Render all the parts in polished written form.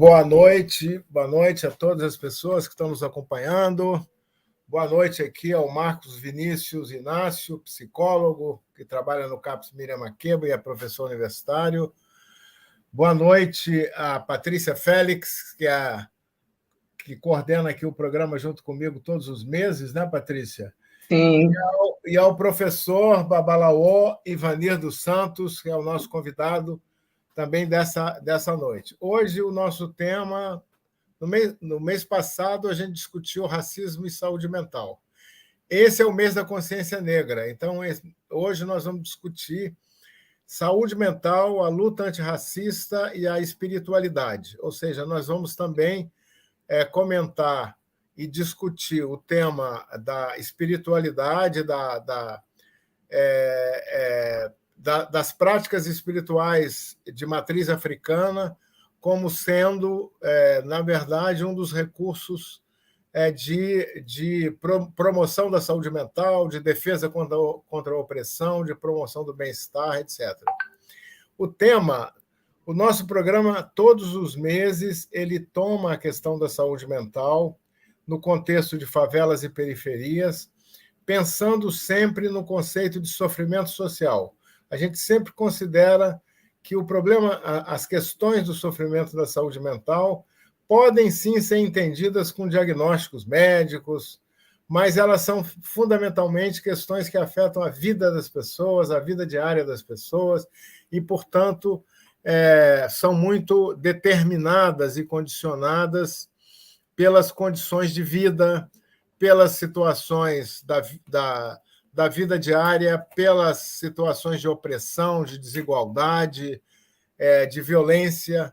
Boa noite a todas as pessoas que estão nos acompanhando. Boa noite aqui ao Marcos Vinícius Inácio, psicólogo, que trabalha no CAPS Miriam Makeba e é professor universitário. Boa noite a Patrícia Félix, que coordena aqui o programa junto comigo todos os meses, né, Patrícia? Sim. E ao professor Babalaô Ivanir dos Santos, que é o nosso convidado também dessa noite. Hoje, o nosso tema... No mês passado, a gente discutiu racismo e saúde mental. Esse é o mês da consciência negra. Então, hoje nós vamos discutir saúde mental, a luta antirracista e a espiritualidade. Ou seja, nós vamos também comentar e discutir o tema da espiritualidade, das práticas espirituais de matriz africana, como sendo, na verdade, um dos recursos de promoção da saúde mental, de defesa contra a opressão, de promoção do bem-estar, etc. O nosso programa, todos os meses, ele toma a questão da saúde mental no contexto de favelas e periferias, pensando sempre no conceito de sofrimento social. A gente sempre considera que o problema, as questões do sofrimento da saúde mental podem sim ser entendidas com diagnósticos médicos, mas elas são fundamentalmente questões que afetam a vida das pessoas, a vida diária das pessoas, e, portanto, são muito determinadas e condicionadas pelas condições de vida, pelas situações da vida diária, pelas situações de opressão, de desigualdade, de violência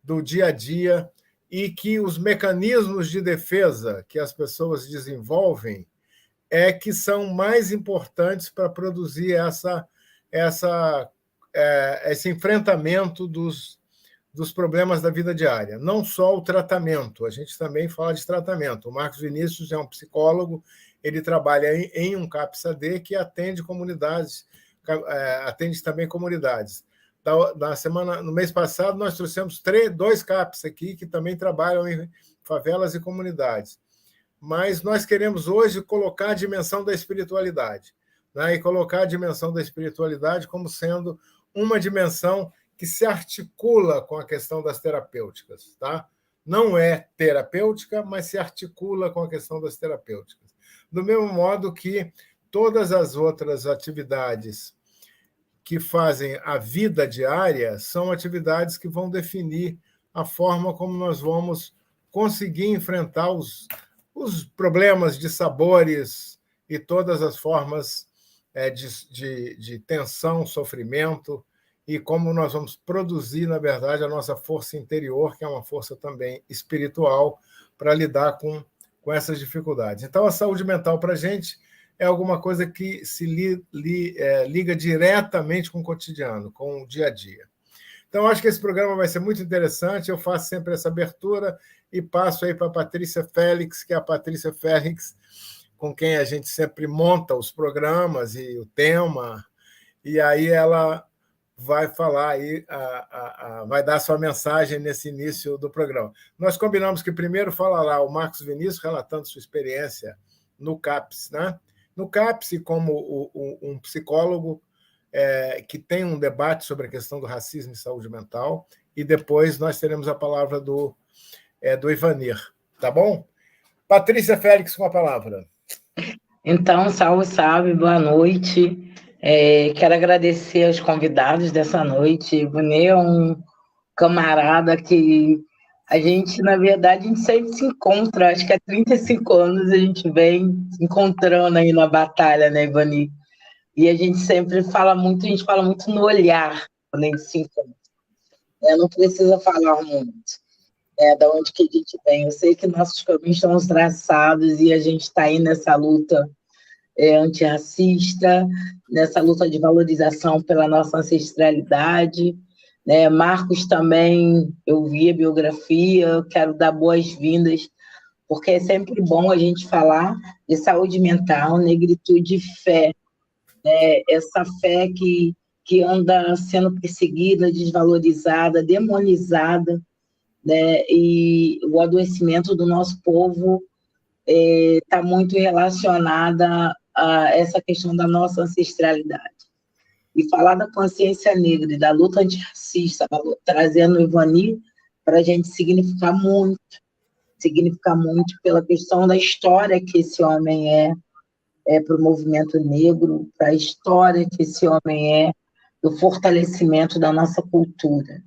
do dia a dia, e que os mecanismos de defesa que as pessoas desenvolvem que são mais importantes para produzir esse enfrentamento dos problemas da vida diária. Não só o tratamento, a gente também fala de tratamento. O Marcos Vinícius é um psicólogo, ele trabalha em um CAPS-AD que atende comunidades, atende também comunidades. No mês passado, nós trouxemos 2 CAPs aqui que também trabalham em favelas e comunidades. Mas nós queremos hoje colocar a dimensão da espiritualidade, né? E colocar a dimensão da espiritualidade como sendo uma dimensão que se articula com a questão das terapêuticas. Tá? Não é terapêutica, mas se articula com a questão das terapêuticas. Do mesmo modo que todas as outras atividades que fazem a vida diária são atividades que vão definir a forma como nós vamos conseguir enfrentar os problemas de sabores e todas as formas de tensão, sofrimento, e como nós vamos produzir, na verdade, a nossa força interior, que é uma força também espiritual, para lidar com essas dificuldades. Então, a saúde mental, para a gente, é alguma coisa que se liga diretamente com o cotidiano, com o dia a dia. Então, acho que esse programa vai ser muito interessante. Eu faço sempre essa abertura e passo aí para a Patrícia Félix, que é a Patrícia Félix, com quem a gente sempre monta os programas e o tema, e aí ela vai falar aí, vai dar sua mensagem nesse início do programa. Nós combinamos que primeiro falará o Marcos Vinícius, relatando sua experiência no CAPS, né? No CAPS, como um psicólogo que tem um debate sobre a questão do racismo e saúde mental, e depois nós teremos a palavra do Ivanir, tá bom? Patrícia Félix, com a palavra. Então, salve, boa noite. Quero agradecer aos convidados dessa noite. Ivanir é um camarada que a gente, na verdade, a gente sempre se encontra, acho que há 35 anos a gente vem se encontrando aí na batalha, né, Ivanir? E a gente sempre fala muito, a gente fala muito no olhar quando a gente se encontra. Não precisa falar muito da onde que a gente vem. Eu sei que nossos caminhos estão traçados e a gente está aí nessa luta antirracista, nessa luta de valorização pela nossa ancestralidade. Marcos também, eu vi a biografia, eu quero dar boas-vindas, porque é sempre bom a gente falar de saúde mental, negritude e fé. Essa fé que anda sendo perseguida, desvalorizada, demonizada, né? E o adoecimento do nosso povo está muito relacionada a essa questão da nossa ancestralidade. E falar da consciência negra e da luta antirracista, trazendo o Ivani, para a gente significar muito pela questão da história que esse homem para o movimento negro, para a história que esse homem do fortalecimento da nossa cultura.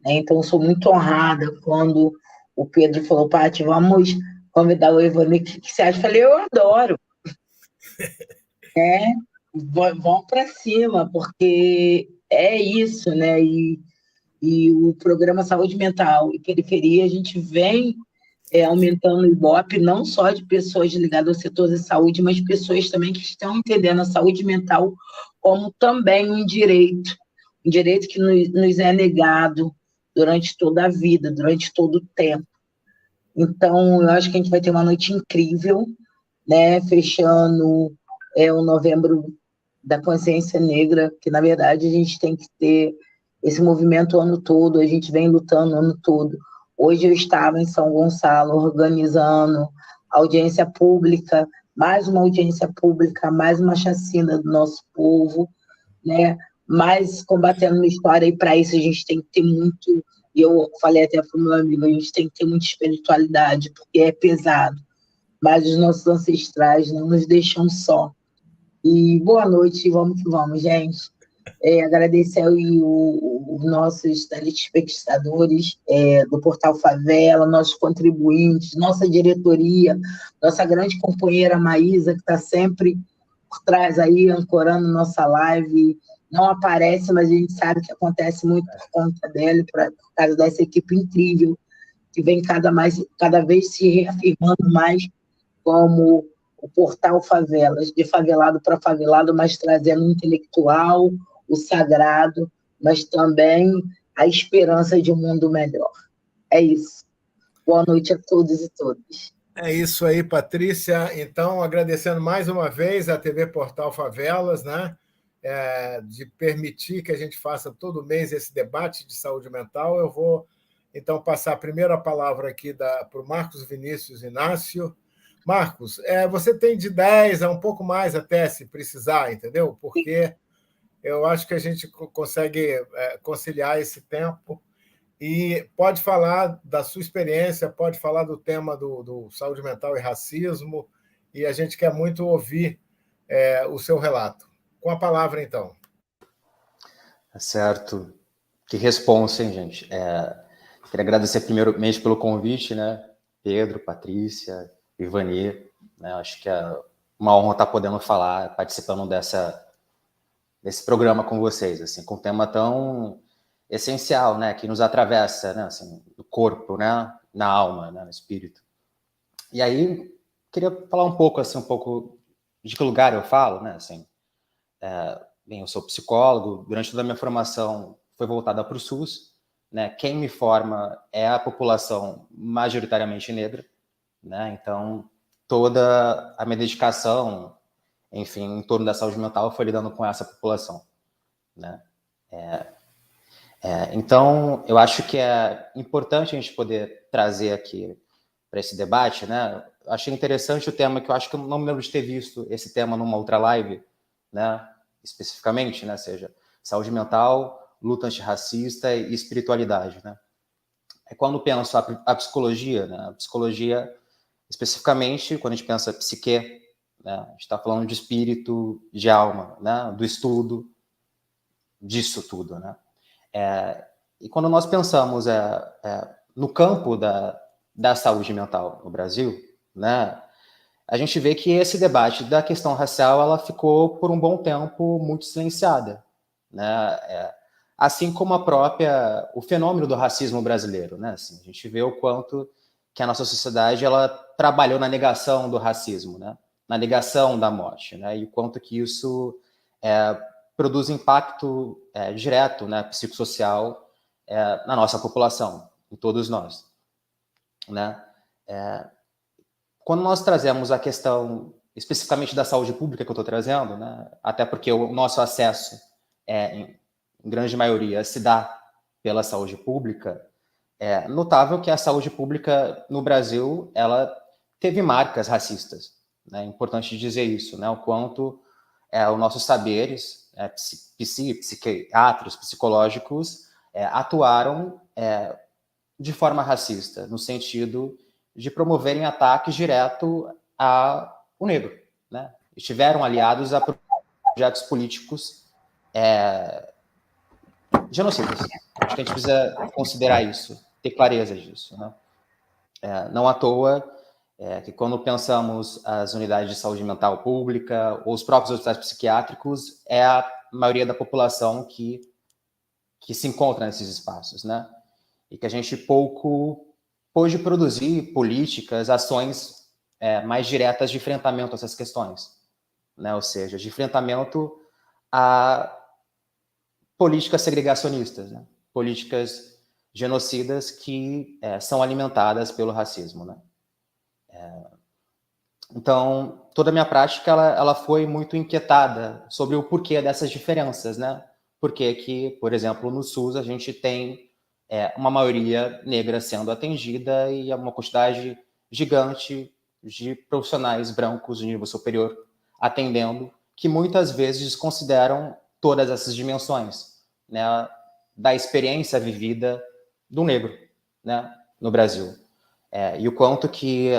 Né? Então, eu sou muito honrada quando o Pedro falou, Paty, vamos convidar o Ivani, o que você acha? Eu falei, eu adoro. Vão para cima, porque é isso, né? E o programa Saúde Mental e Periferia, a gente vem aumentando o Ibope, não só de pessoas ligadas ao setor da saúde, mas pessoas também que estão entendendo a saúde mental como também um direito que nos é negado durante toda a vida, durante todo o tempo. Então, eu acho que a gente vai ter uma noite incrível, né? Fechando o Novembro da Consciência Negra, que, na verdade, a gente tem que ter esse movimento o ano todo, a gente vem lutando o ano todo. Hoje eu estava em São Gonçalo organizando audiência pública, mais uma audiência pública, mais uma chacina do nosso povo, né? Mas combatendo uma história, e para isso a gente tem que ter muito, e eu falei até para o meu amigo, a gente tem que ter muita espiritualidade, porque é pesado, mas os nossos ancestrais não nos deixam só. E boa noite, vamos que vamos, gente. Agradecer aí os nossos telespectadores do Portal Favela, nossos contribuintes, nossa diretoria, nossa grande companheira Maísa, que está sempre por trás aí, ancorando nossa live. Não aparece, mas a gente sabe que acontece muito por conta dela, por causa dessa equipe incrível, que vem cada vez se reafirmando mais como o Portal Favelas, de favelado para favelado, mas trazendo o intelectual, o sagrado, mas também a esperança de um mundo melhor. É isso. Boa noite a todos e todas. É isso aí, Patrícia. Então, agradecendo mais uma vez a TV Portal Favelas, né? De permitir que a gente faça todo mês esse debate de saúde mental. Eu vou, então, passar primeiro a palavra aqui para o Marcos Vinícius Inácio. Marcos, você tem de 10 a um pouco mais até, se precisar, entendeu? Porque eu acho que a gente consegue conciliar esse tempo e pode falar da sua experiência, pode falar do tema do saúde mental e racismo, e a gente quer muito ouvir o seu relato. Com a palavra, então. Certo. Que responsa, hein, gente? Queria agradecer primeiramente pelo convite, né? Pedro, Patrícia, Ivani, né? Acho que é uma honra estar podendo falar, participando desse programa com vocês, assim, com um tema tão essencial, né? Que nos atravessa, né? Assim, no corpo, né? Na alma, né? No espírito. E aí, queria falar um pouco de que lugar eu falo, né? Assim, bem, eu sou psicólogo, durante toda a minha formação foi voltada para o SUS, né? Quem me forma é a população majoritariamente negra, né? Então, toda a minha dedicação, enfim, em torno da saúde mental foi lidando com essa população, né? Então, eu acho que é importante a gente poder trazer aqui para esse debate, né? Eu achei interessante o tema, que eu acho que eu não me lembro de ter visto esse tema numa outra live, né? Especificamente, né? Seja saúde mental, luta antirracista e espiritualidade, né? É quando penso a psicologia, né? A psicologia, especificamente, quando a gente pensa psique, né? A gente está falando de espírito, de alma, né? Do estudo, disso tudo, né? E quando nós pensamos no campo da saúde mental no Brasil, né? A gente vê que esse debate da questão racial, ela ficou por um bom tempo muito silenciada, né? Assim como o fenômeno do racismo brasileiro, né? Assim, a gente vê o quanto que a nossa sociedade ela trabalhou na negação do racismo, né? Na negação da morte, né? E o quanto que isso produz impacto direto, né? Psicossocial na nossa população, em todos nós, né? Quando nós trazemos a questão especificamente da saúde pública que eu estou trazendo, né, até porque o nosso acesso, em grande maioria, se dá pela saúde pública, É notável que a saúde pública no Brasil, ela teve marcas racistas, né? É importante dizer isso, né? O quanto os nossos saberes, psiquiatras, psicológicos, atuaram de forma racista, no sentido de promoverem ataques direto ao negro, né? Estiveram aliados a projetos políticos genocidas. Acho que a gente precisa considerar isso, ter clareza disso, né? Não à toa que quando pensamos as unidades de saúde mental pública ou os próprios hospitais psiquiátricos, é a maioria da população que se encontra nesses espaços, né? E que a gente pouco pôde produzir políticas, ações mais diretas de enfrentamento a essas questões, né? Ou seja, de enfrentamento a políticas segregacionistas, né? Políticas genocidas que são alimentadas pelo racismo, né? Então, toda a minha prática ela foi muito inquietada sobre o porquê dessas diferenças, né? Por que, por exemplo, no SUS a gente tem uma maioria negra sendo atendida e uma quantidade gigante de profissionais brancos de nível superior atendendo, que muitas vezes consideram todas essas dimensões, né, da experiência vivida do negro, né, no Brasil. E o quanto que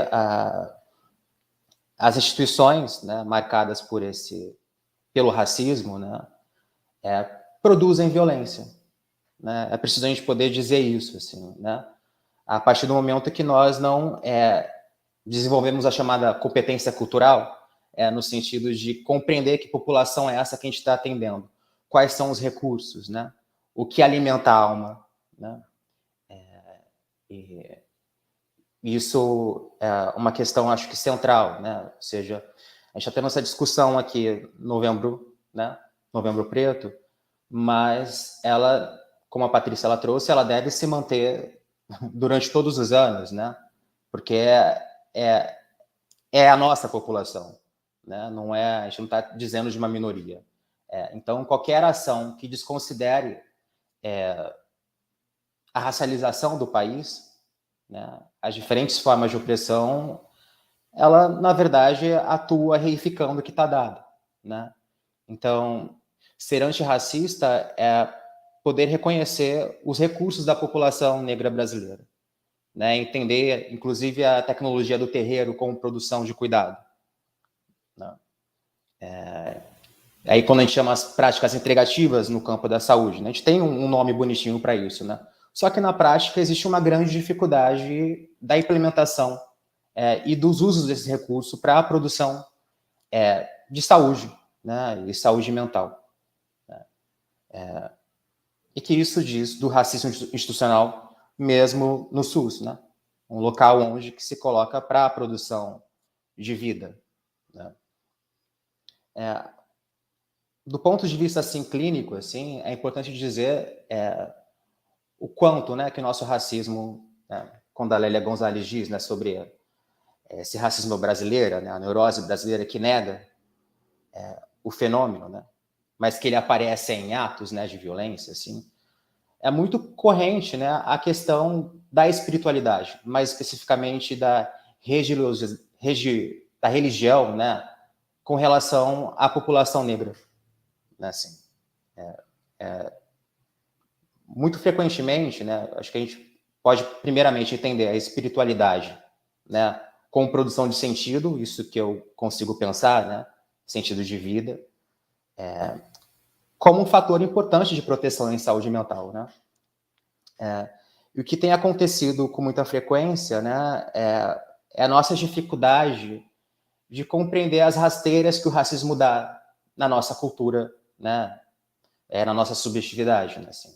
as instituições, né, marcadas pelo racismo, né, produzem violência, né? É preciso a gente poder dizer isso, assim, né? A partir do momento que nós não desenvolvemos a chamada competência cultural, no sentido de compreender que população é essa que a gente está atendendo, quais são os recursos, né? O que alimenta a alma, né? E isso é uma questão, acho que central, né? Ou seja, a gente está tendo essa discussão aqui, novembro, né? Novembro Preto, mas ela, como a Patrícia ela trouxe, ela deve se manter durante todos os anos, né? Porque é a nossa população, né? Não é, a gente não está dizendo de uma minoria. Então, qualquer ação que desconsidere a racialização do país, né, as diferentes formas de opressão, ela, na verdade, atua reificando o que está dado, né? Então, ser antirracista é poder reconhecer os recursos da população negra brasileira, né? Entender, inclusive, a tecnologia do terreiro como produção de cuidado, né? Aí, quando a gente chama as práticas integrativas no campo da saúde, né? A gente tem um nome bonitinho para isso, né? Só que, na prática, existe uma grande dificuldade da implementação e dos usos desse recurso para a produção de saúde, né? E saúde mental. E que isso diz do racismo institucional mesmo no SUS, né? Um local onde que se coloca para a produção de vida, né? Do ponto de vista assim clínico, assim, é importante dizer o quanto, né, que o nosso racismo, né, quando a Lélia Gonzalez diz, né, sobre esse racismo brasileiro, né, a neurose brasileira que nega o fenômeno, né, mas que ele aparece em atos, né, de violência, assim, é muito corrente, né, a questão da espiritualidade, mais especificamente da religião, né, com relação à população negra, né, assim. Muito frequentemente, né, acho que a gente pode primeiramente entender a espiritualidade, né, com produção de sentido, isso que eu consigo pensar, né, sentido de vida, como um fator importante de proteção em saúde mental, né. E o que tem acontecido com muita frequência, né, é a nossa dificuldade de compreender as rasteiras que o racismo dá na nossa cultura, né, na nossa subjetividade, né, assim.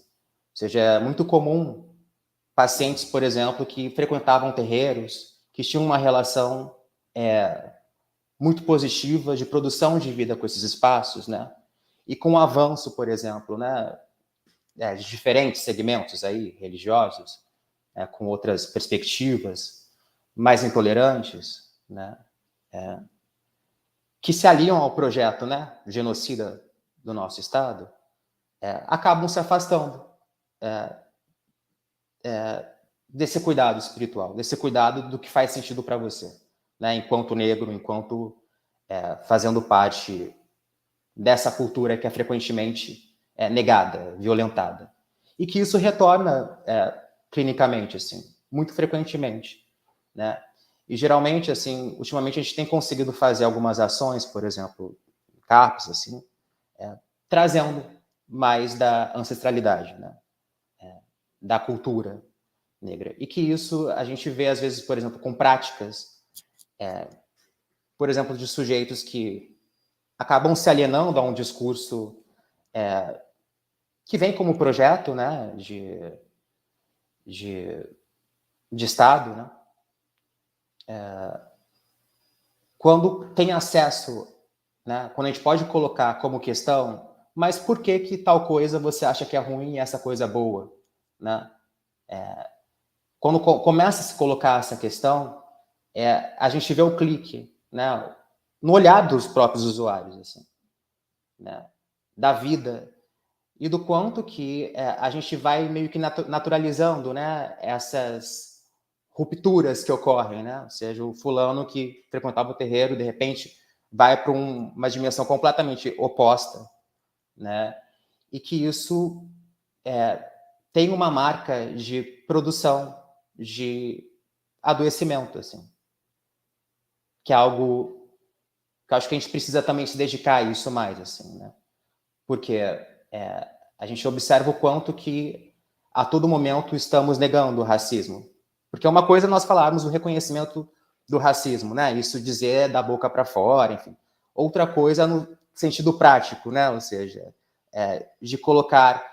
Ou seja, é muito comum pacientes, por exemplo, que frequentavam terreiros, que tinham uma relação muito positiva de produção de vida com esses espaços, né, e com o avanço, por exemplo, né, de diferentes segmentos aí, religiosos, com outras perspectivas mais intolerantes, né, que se aliam ao projeto, né, genocida do nosso Estado, acabam se afastando desse cuidado espiritual, desse cuidado do que faz sentido para você, né? Enquanto negro, enquanto fazendo parte dessa cultura que é frequentemente negada, violentada. E que isso retorna clinicamente, assim, muito frequentemente, né? E geralmente, assim, ultimamente a gente tem conseguido fazer algumas ações, por exemplo, CAPS, assim, trazendo mais da ancestralidade, né? Da cultura negra. E que isso a gente vê, às vezes, por exemplo, com práticas, por exemplo, de sujeitos que acabam se alienando a um discurso que vem como projeto, né, de Estado, né, quando tem acesso, né, quando a gente pode colocar como questão, mas por que tal coisa você acha que é ruim e essa coisa é boa, né? Quando começa a se colocar essa questão, a gente vê o clique, né, no olhar dos próprios usuários, assim, né, da vida, e do quanto que a gente vai meio que naturalizando, né, essas rupturas que ocorrem, né? Ou seja, o fulano que frequentava o terreiro, de repente, vai para uma dimensão completamente oposta, né? E que isso tem uma marca de produção, de adoecimento, assim, que é algo que eu acho que a gente precisa também se dedicar a isso mais, assim, né? Porque a gente observa o quanto que a todo momento estamos negando o racismo. Porque é uma coisa nós falarmos do reconhecimento do racismo, né? Isso dizer da boca para fora, enfim. Outra coisa no sentido prático, né? Ou seja, de colocar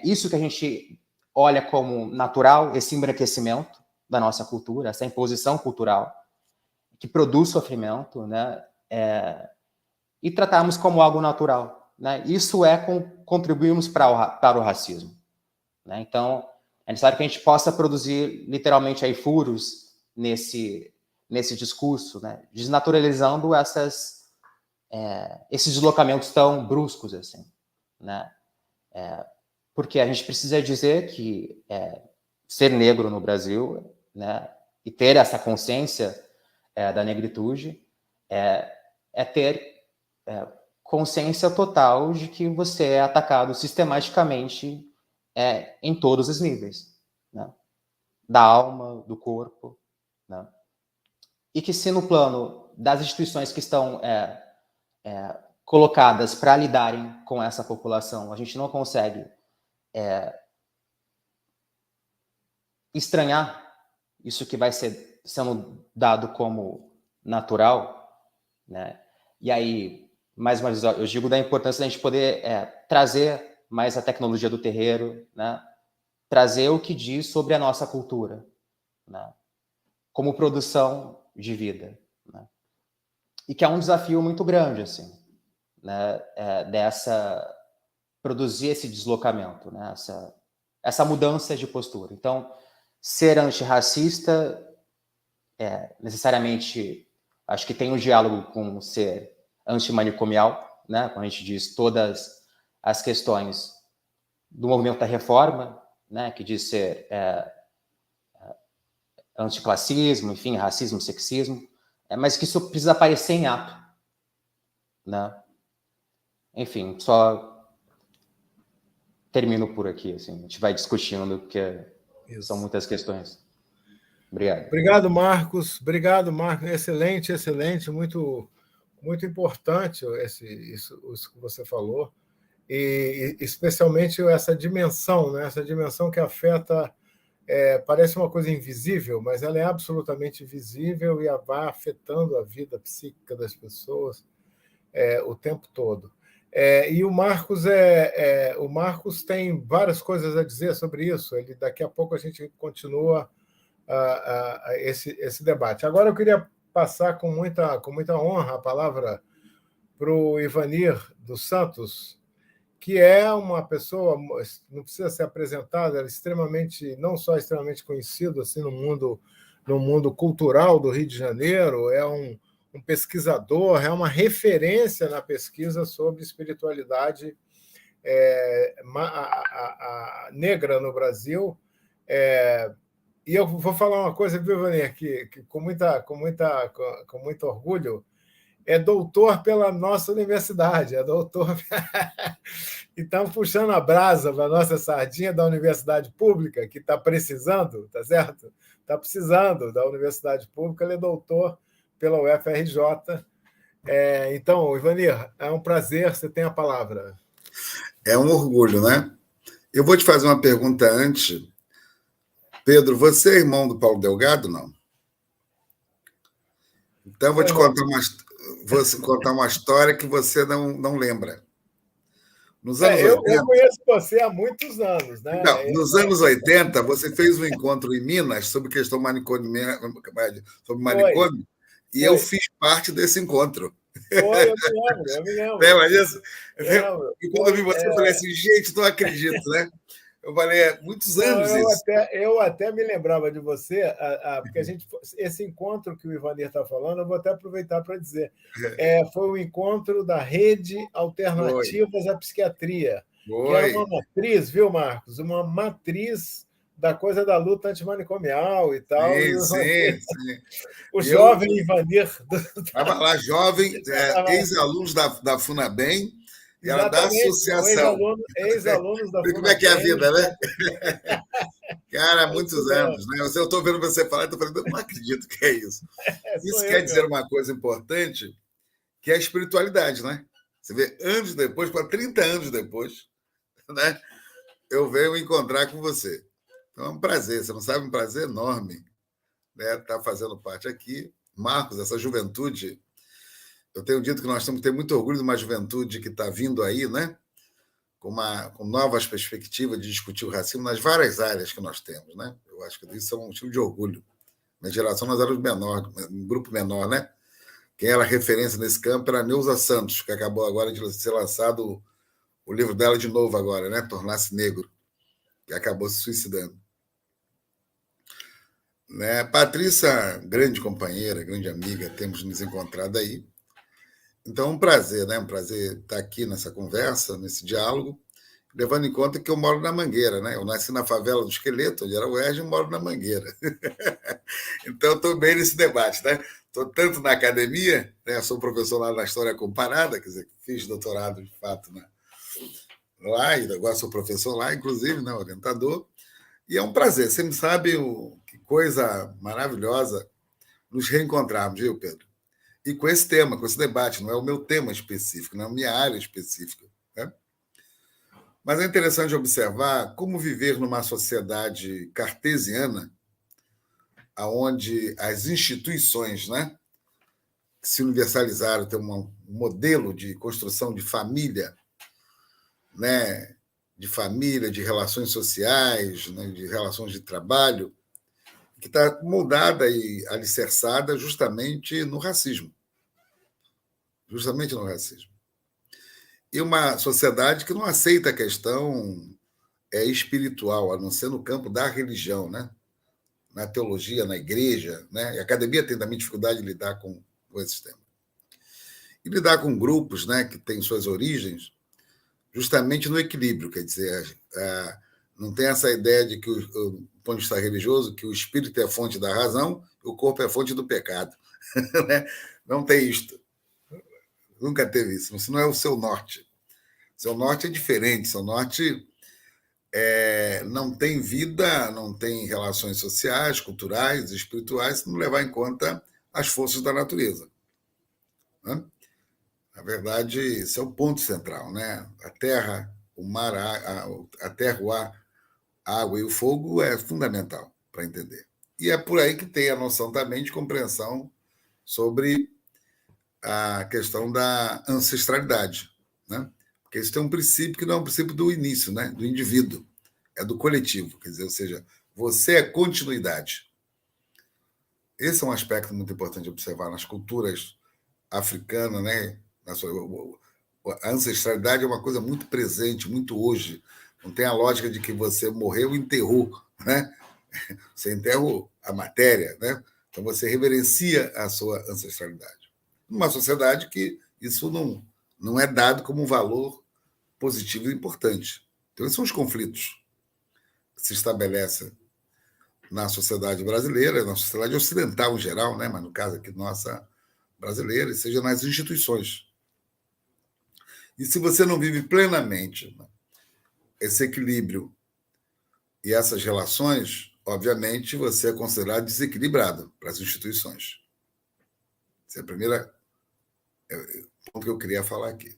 isso que a gente olha como natural, esse embranquecimento da nossa cultura, essa imposição cultural que produz sofrimento, né? E tratarmos como algo natural, né? Isso contribuirmos para o racismo, né? Então, é necessário que a gente possa produzir literalmente aí furos nesse discurso, né? Desnaturalizando esses deslocamentos tão bruscos, assim, né? Porque a gente precisa dizer que ser negro no Brasil, né, e ter essa consciência da negritude é ter consciência total de que você é atacado sistematicamente em todos os níveis, né? Da alma, do corpo, né? E que se no plano das instituições que estão colocadas para lidarem com essa população, a gente não consegue estranhar isso que vai sendo dado como natural, né? E aí, mais uma vez, eu digo da importância da gente poder trazer mais a tecnologia do terreiro, né? Trazer o que diz sobre a nossa cultura, né? Como produção de vida, né? E que é um desafio muito grande, assim, né? Produzir esse deslocamento, né? Essa mudança de postura. Então, ser antirracista necessariamente, acho que tem um diálogo com ser antimanicomial, né? Quando a gente diz todas as questões do movimento da reforma, né? Que diz ser anticlassismo, enfim, racismo, sexismo, mas que isso precisa aparecer em ato, né? Enfim, só termino por aqui, assim, a gente vai discutindo, porque são muitas questões. Obrigado. Obrigado, Marcos. Obrigado, Marcos. Excelente, excelente. Muito, muito importante isso que você falou. E especialmente essa dimensão, né? Essa dimensão que afeta, parece uma coisa invisível, mas ela é absolutamente visível e vai afetando a vida psíquica das pessoas o tempo todo. E o Marcos tem várias coisas a dizer sobre isso. Daqui a pouco a gente continua esse debate. Agora eu queria passar com muita honra a palavra para o Ivanir dos Santos, que é uma pessoa, não precisa ser apresentada, não só extremamente conhecido assim no mundo cultural do Rio de Janeiro, é um pesquisador, é uma referência na pesquisa sobre espiritualidade negra no Brasil, E eu vou falar uma coisa, viu, Vanir, que com muito orgulho, é doutor pela nossa universidade, é doutor. E estamos puxando a brasa para a nossa sardinha da universidade pública, que está precisando, tá certo? Está precisando da universidade pública, ele é doutor pela UFRJ. Então, Ivanir, é um prazer, você tem a palavra. É um orgulho, né? Eu vou te fazer uma pergunta antes. Pedro, você é irmão do Paulo Delgado, não? Então, eu vou te contar uma história que você não lembra. Nos anos 80, eu conheço você há muitos anos, né? Então, nos anos 80, você fez um encontro em Minas sobre questão manicômio, e eu fiz parte desse encontro. Foi, eu me lembro. Lembra disso? E quando eu vi você, eu falei assim, gente, não acredito, né? Eu falei, muitos anos isso. Eu até me lembrava de você, porque esse encontro que o Ivanir está falando, eu vou até aproveitar para dizer, foi o encontro da Rede Alternativas à Psiquiatria, que era uma matriz, viu, Marcos? Uma matriz da coisa da luta antimanicomial e tal. Sim. O jovem Ivanir. Estava lá, jovem, ex-alunos da FUNABEM, e era da Exatamente, associação. Ex-alunos da FUNABEM. Como é que é a vida, né? Cara, muitos anos, né? Eu estou vendo você falar e estou falando, eu não acredito que é isso. Isso quer dizer uma coisa importante, que é a espiritualidade, né? Você vê, anos depois, 30 anos depois, né? Eu venho encontrar com você. Então é um prazer, você não sabe, um prazer enorme, né? Estar fazendo parte aqui. Marcos, essa juventude, eu tenho dito que nós temos que ter muito orgulho de uma juventude que está vindo aí, né? Com novas perspectivas de discutir o racismo nas várias áreas que nós temos, né? Eu acho que isso é um motivo de orgulho. Na geração nós éramos um grupo menor, né? Quem era referência nesse campo era a Neuza Santos, que acabou agora de ser lançado o livro dela de novo agora, né? Tornar-se Negro, que acabou se suicidando. Né? Patrícia, grande companheira, grande amiga, temos nos encontrado aí. Então, um prazer, né? Um prazer estar aqui nessa conversa, nesse diálogo, levando em conta que eu moro na Mangueira, né? Eu nasci na favela do Esqueleto, onde era o UERJ, e moro na Mangueira. Então, estou bem nesse debate, né? Estou tanto na academia, né? Sou professor lá na História Comparada, quer dizer, fiz doutorado, de fato, lá, e agora sou professor lá, inclusive, né? Orientador. E é um prazer, você me sabe que coisa maravilhosa nos reencontrarmos, viu, Pedro? E com esse tema, com esse debate, não é o meu tema específico, não é a minha área específica. Né? Mas é interessante observar como viver numa sociedade cartesiana, onde as instituições, né, que se universalizaram, tem um modelo de construção de família, né, de relações sociais, né, de relações de trabalho, que está moldada e alicerçada justamente no racismo. Justamente no racismo. E uma sociedade que não aceita a questão espiritual, a não ser no campo da religião, né? Na teologia, na igreja. Né? E a academia tem também dificuldade de lidar com esse tema. E lidar com grupos, né, que têm suas origens justamente no equilíbrio, quer dizer, não tem essa ideia de que, do ponto de vista religioso, que o espírito é a fonte da razão e o corpo é a fonte do pecado. Não tem isto. Nunca teve isso. Isso não é o seu norte. Seu norte é diferente. Seu norte não tem vida, não tem relações sociais, culturais, espirituais, se não levar em conta as forças da natureza. Né? Na verdade, esse é o ponto central. Né? A terra, o mar, a terra, o ar, a água e o fogo é fundamental para entender. E é por aí que tem a noção também de compreensão sobre a questão da ancestralidade, né? Porque isso tem um princípio que não é um princípio do início, né? Do indivíduo, é do coletivo, quer dizer, ou seja, você é continuidade. Esse é um aspecto muito importante de observar nas culturas africanas, né? A ancestralidade é uma coisa muito presente, muito hoje. Não tem a lógica de que você morreu e enterrou, né? Você enterra a matéria, né? Então você reverencia a sua ancestralidade. Numa sociedade que isso não é dado como um valor positivo e importante. Então, esses são os conflitos que se estabelecem na sociedade brasileira, na sociedade ocidental em geral, né? Mas no caso aqui nossa brasileira, seja nas instituições. E se você não vive plenamente esse equilíbrio e essas relações, obviamente você é considerado desequilibrado para as instituições. Esse é o primeiro ponto que eu queria falar aqui.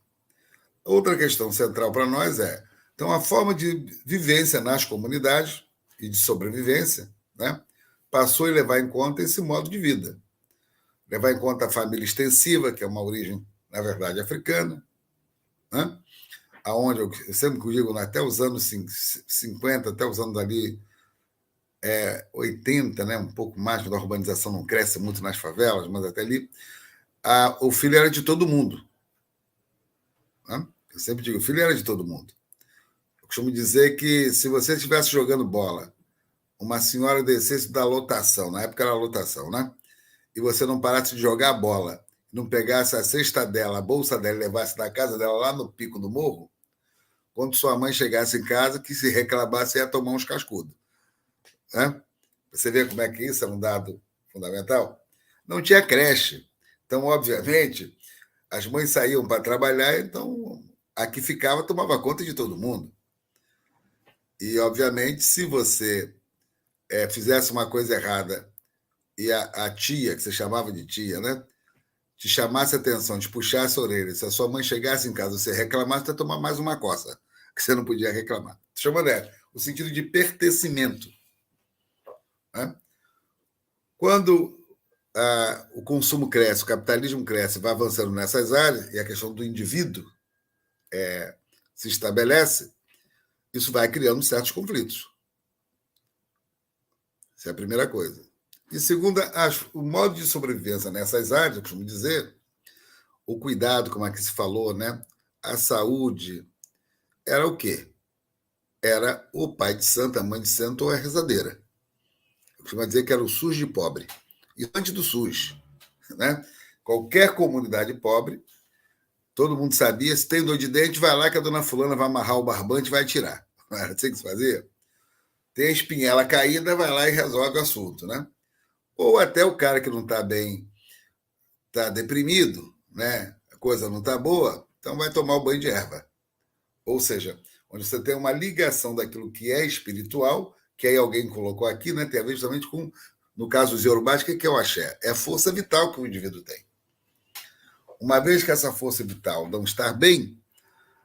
Outra questão central para nós é, então, a forma de vivência nas comunidades e de sobrevivência, né, passou a levar em conta esse modo de vida. Levar em conta a família extensiva, que é uma origem, na verdade, africana, né, aonde eu sempre digo, até os anos 50, até os anos ali 80, né, um pouco mais, quando a urbanização não cresce muito nas favelas, mas até ali, o filho era de todo mundo. Né? Eu sempre digo, o filho era de todo mundo. Eu costumo dizer que se você estivesse jogando bola, uma senhora descesse da lotação, na época era lotação, né? E você não parasse de jogar a bola, não pegasse a cesta dela, a bolsa dela e levasse da casa dela lá no pico do morro, quando sua mãe chegasse em casa, que se reclamasse, ia tomar uns cascudos. Né? Você vê como é que isso é um dado fundamental? Não tinha creche. Então, obviamente, as mães saíam para trabalhar, então a que ficava tomava conta de todo mundo. E, obviamente, se você fizesse uma coisa errada e a tia, que você chamava de tia, né, te chamasse a atenção, te puxasse a orelha, se a sua mãe chegasse em casa e você reclamasse, você ia tomar mais uma coça, que você não podia reclamar. Chamando o sentido de pertencimento. Né? Quando o consumo cresce, o capitalismo cresce, vai avançando nessas áreas, e a questão do indivíduo se estabelece, isso vai criando certos conflitos. Essa é a primeira coisa. E segunda, o modo de sobrevivência nessas áreas, eu costumo dizer, o cuidado, como aqui se falou, né? A saúde, era o quê? Era o pai de santo, a mãe de santo ou a rezadeira. Eu costumo dizer que era o SUS de pobre. E antes do SUS, né? Qualquer comunidade pobre, todo mundo sabia, se tem dor de dente, vai lá que a dona fulana vai amarrar o barbante e vai tirar. Não era assim que se fazia? Tem a espinhela caída, vai lá e resolve o assunto, né? Ou até o cara que não está bem, está deprimido, né? A coisa não está boa, então vai tomar o banho de erva. Ou seja, onde você tem uma ligação daquilo que é espiritual, que aí alguém colocou aqui, né? Tem a ver justamente com, no caso dos iorubás, o que é o axé? É a força vital que o indivíduo tem. Uma vez que essa força vital não está bem,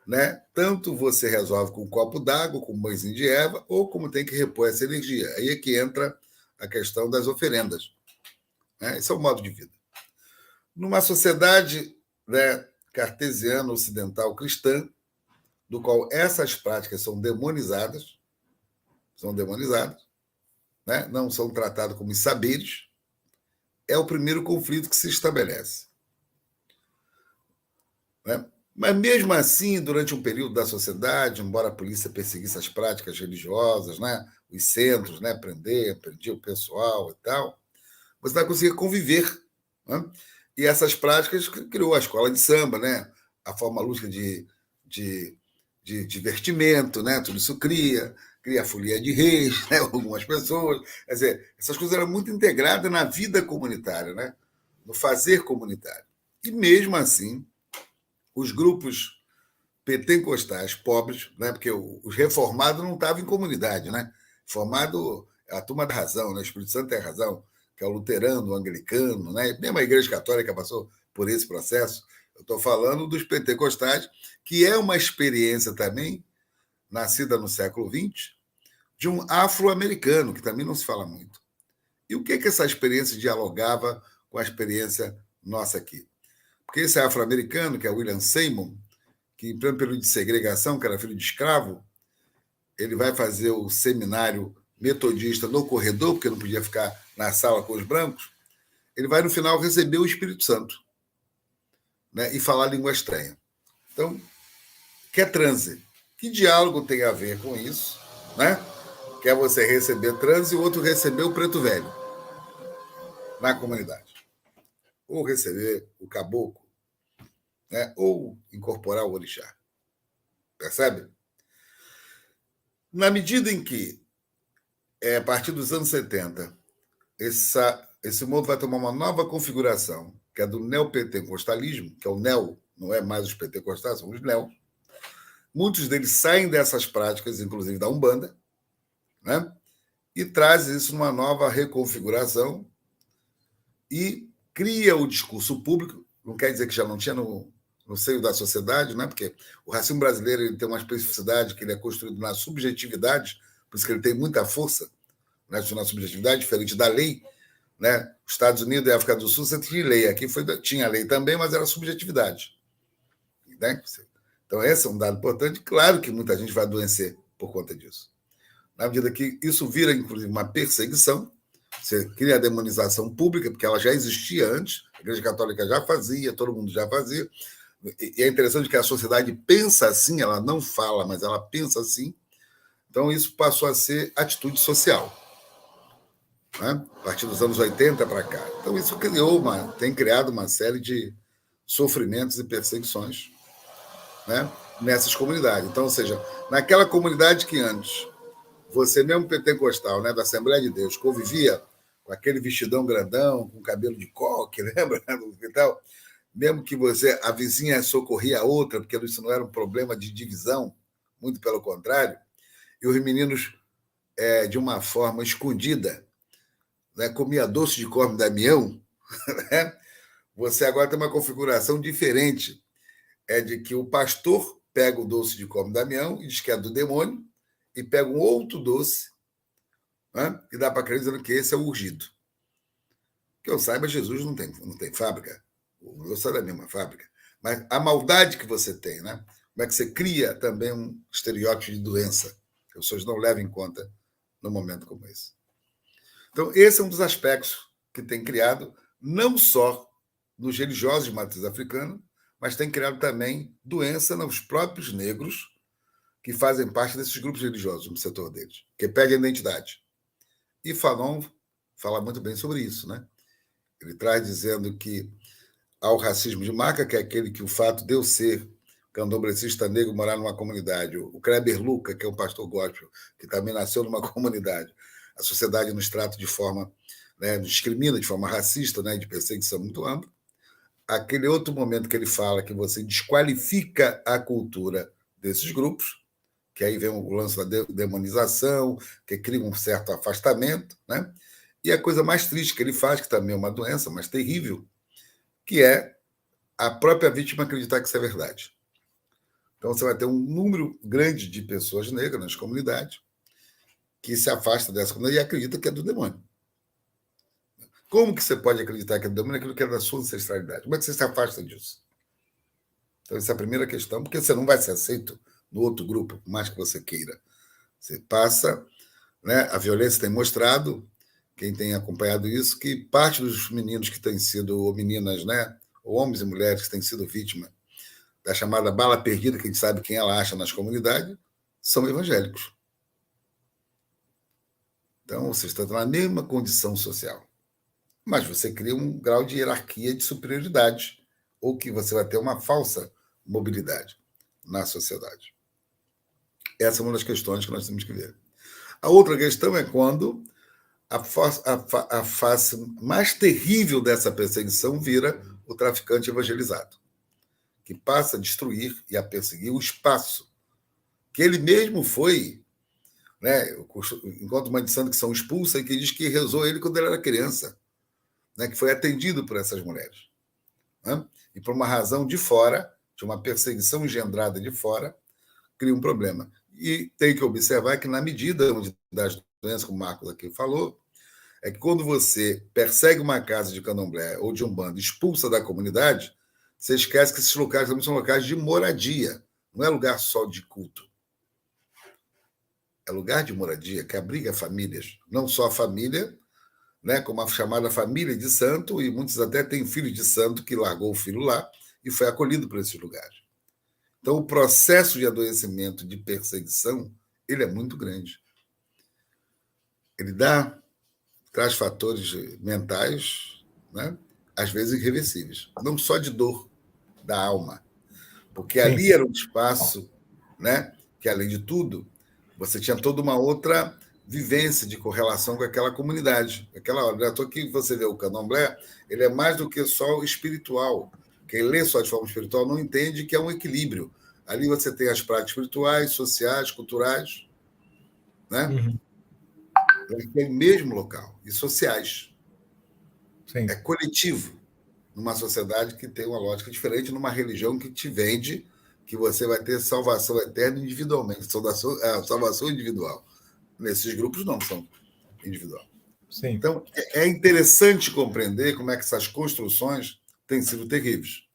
né? Tanto você resolve com um copo d'água, com um banhozinho de erva, ou como tem que repor essa energia. Aí é que entra a questão das oferendas. Né? Esse é o modo de vida. Numa sociedade, né, cartesiana, ocidental, cristã, do qual essas práticas são demonizadas, né? Não são tratadas como saberes, é o primeiro conflito que se estabelece. Né? Mas, mesmo assim, durante um período da sociedade, embora a polícia perseguisse as práticas religiosas, né, os centros, né, prendia o pessoal e tal, você vai conseguir conviver. Né? E essas práticas criou a escola de samba, né? A forma lúdica de divertimento, né? Tudo isso cria a folia de reis, né? Algumas pessoas. Quer dizer, essas coisas eram muito integradas na vida comunitária, né? No fazer comunitário. E, mesmo assim, os grupos pentecostais pobres, né? Porque os reformados não estavam em comunidade, né? Formado é a turma da razão, né? O Espírito Santo tem a razão, que é o luterano, o anglicano, né? Mesmo a Igreja Católica passou por esse processo. Eu estou falando dos pentecostais, que é uma experiência também, nascida no século XX, de um afro-americano, que também não se fala muito. E o que essa experiência dialogava com a experiência nossa aqui? Porque esse afro-americano, que é William Seymour, que, em pleno período de segregação, que era filho de escravo, ele vai fazer o seminário metodista no corredor, porque não podia ficar na sala com os brancos, ele vai, no final, receber o Espírito Santo, né, e falar língua estranha. Então, quer transe? Que diálogo tem a ver com isso? Né? Quer você receber transe e o outro receber o preto velho na comunidade. Ou receber o caboclo, né? Ou incorporar o orixá. Percebe? Na medida em que a partir dos anos 70, esse mundo vai tomar uma nova configuração, que é do neopentecostalismo, que é o neo, não é mais os pentecostais, são os neo. Muitos deles saem dessas práticas, inclusive da Umbanda, né? E traz isso numa nova reconfiguração e cria o discurso público. Não quer dizer que já não tinha no seio da sociedade, né? Porque o racismo brasileiro ele tem uma especificidade que ele é construído na subjetividade, por isso que ele tem muita força, né? Na subjetividade, diferente da lei, né? Os Estados Unidos e a África do Sul você tinha lei, aqui tinha lei também, mas era subjetividade, né? Então esse é um dado importante. Claro que muita gente vai adoecer por conta disso, na medida que isso vira inclusive uma perseguição. Você cria a demonização pública, porque ela já existia antes, a Igreja Católica já fazia, todo mundo já fazia, e é interessante que a sociedade pensa assim, ela não fala, mas ela pensa assim. Então isso passou a ser atitude social, né? A partir dos anos 80 para cá. Então, isso tem criado uma série de sofrimentos e perseguições, né, nessas comunidades. Então, ou seja, naquela comunidade que antes, você mesmo pentecostal, né, da Assembleia de Deus, convivia com aquele vestidão grandão, com cabelo de coque, lembra? E tal, mesmo que a vizinha socorria a outra, porque isso não era um problema de divisão, muito pelo contrário, e os meninos, de uma forma escondida, né, comia doce de Corme Damião, né? Você agora tem uma configuração diferente. É de que o pastor pega o doce de Corme Damião e diz que é do demônio, e pega um outro doce, né, e dá para crer dizendo que esse é o ungido. Que eu saiba, Jesus não tem fábrica. O doce é da mesma fábrica. Mas a maldade que você tem, né? Como é que você cria também um estereótipo de doença que as pessoas não levam em conta num momento como esse. Então, esse é um dos aspectos que tem criado, não só nos religiosos de matriz africana, mas tem criado também doença nos próprios negros que fazem parte desses grupos religiosos no setor deles, que perdem a identidade. E Fanon fala muito bem sobre isso, né? Ele traz dizendo que há o racismo de marca, que é aquele que o fato de eu ser candomblessista negro morar numa comunidade, o Kleber Luca, que é um pastor gospel, que também nasceu numa comunidade, a sociedade nos trata de forma, né, discrimina de forma racista, né, de perseguição muito ampla. Aquele outro momento que ele fala que você desqualifica a cultura desses grupos, que aí vem o lance da demonização, que cria um certo afastamento, né? E a coisa mais triste que ele faz, que também é uma doença, mas terrível, que é a própria vítima acreditar que isso é verdade. Então você vai ter um número grande de pessoas negras nas comunidades que se afasta dessa comunidade e acredita que é do demônio. Como que você pode acreditar que é do demônio aquilo que é da sua ancestralidade? Como é que você se afasta disso? Então, essa é a primeira questão, porque você não vai ser aceito no outro grupo, por mais que você queira. Você passa, né? A violência tem mostrado, quem tem acompanhado isso, que parte dos meninos que têm sido, ou meninas, né? Ou homens e mulheres que têm sido vítimas da chamada bala perdida, que a gente sabe quem ela acha nas comunidades, são evangélicos. Então, você está na mesma condição social. Mas você cria um grau de hierarquia de superioridade, ou que você vai ter uma falsa mobilidade na sociedade. Essa é uma das questões que nós temos que ver. A outra questão é quando a face mais terrível dessa perseguição vira o traficante evangelizado, que passa a destruir e a perseguir o espaço que ele mesmo foi, né? Enquanto mãe de santo que são expulsas, e que diz que rezou ele quando ele era criança, né? Que foi atendido por essas mulheres, né? E por uma razão de fora, de uma perseguição engendrada de fora, cria um problema. E tem que observar que, na medida das doenças, como o Marcos aqui falou, é que quando você persegue uma casa de candomblé ou de umbanda, expulsa da comunidade, você esquece que esses locais também são locais de moradia, não é lugar só de culto. É lugar de moradia que abriga famílias, não só a família, né, como a chamada família de santo, e muitos até têm filho de santo que largou o filho lá e foi acolhido por esses lugares. Então, o processo de adoecimento, de perseguição, ele é muito grande. Ele traz fatores mentais, né, às vezes irreversíveis, não só de dor da alma, porque Sim. Ali era um espaço, né, que, além de tudo, você tinha toda uma outra vivência, de correlação com aquela comunidade. Aquela hora, estou aqui, você vê o candomblé, ele é mais do que só o espiritual. Quem lê só de forma espiritual não entende que é um equilíbrio. Ali você tem as práticas espirituais, sociais, culturais, né? Uhum. É o mesmo local, e sociais. Sim. É coletivo, numa sociedade que tem uma lógica diferente, numa religião que te vende que você vai ter salvação eterna individualmente, salvação individual. Nesses grupos não são individual. Sim. Então, é interessante compreender como é que essas construções têm sido terríveis.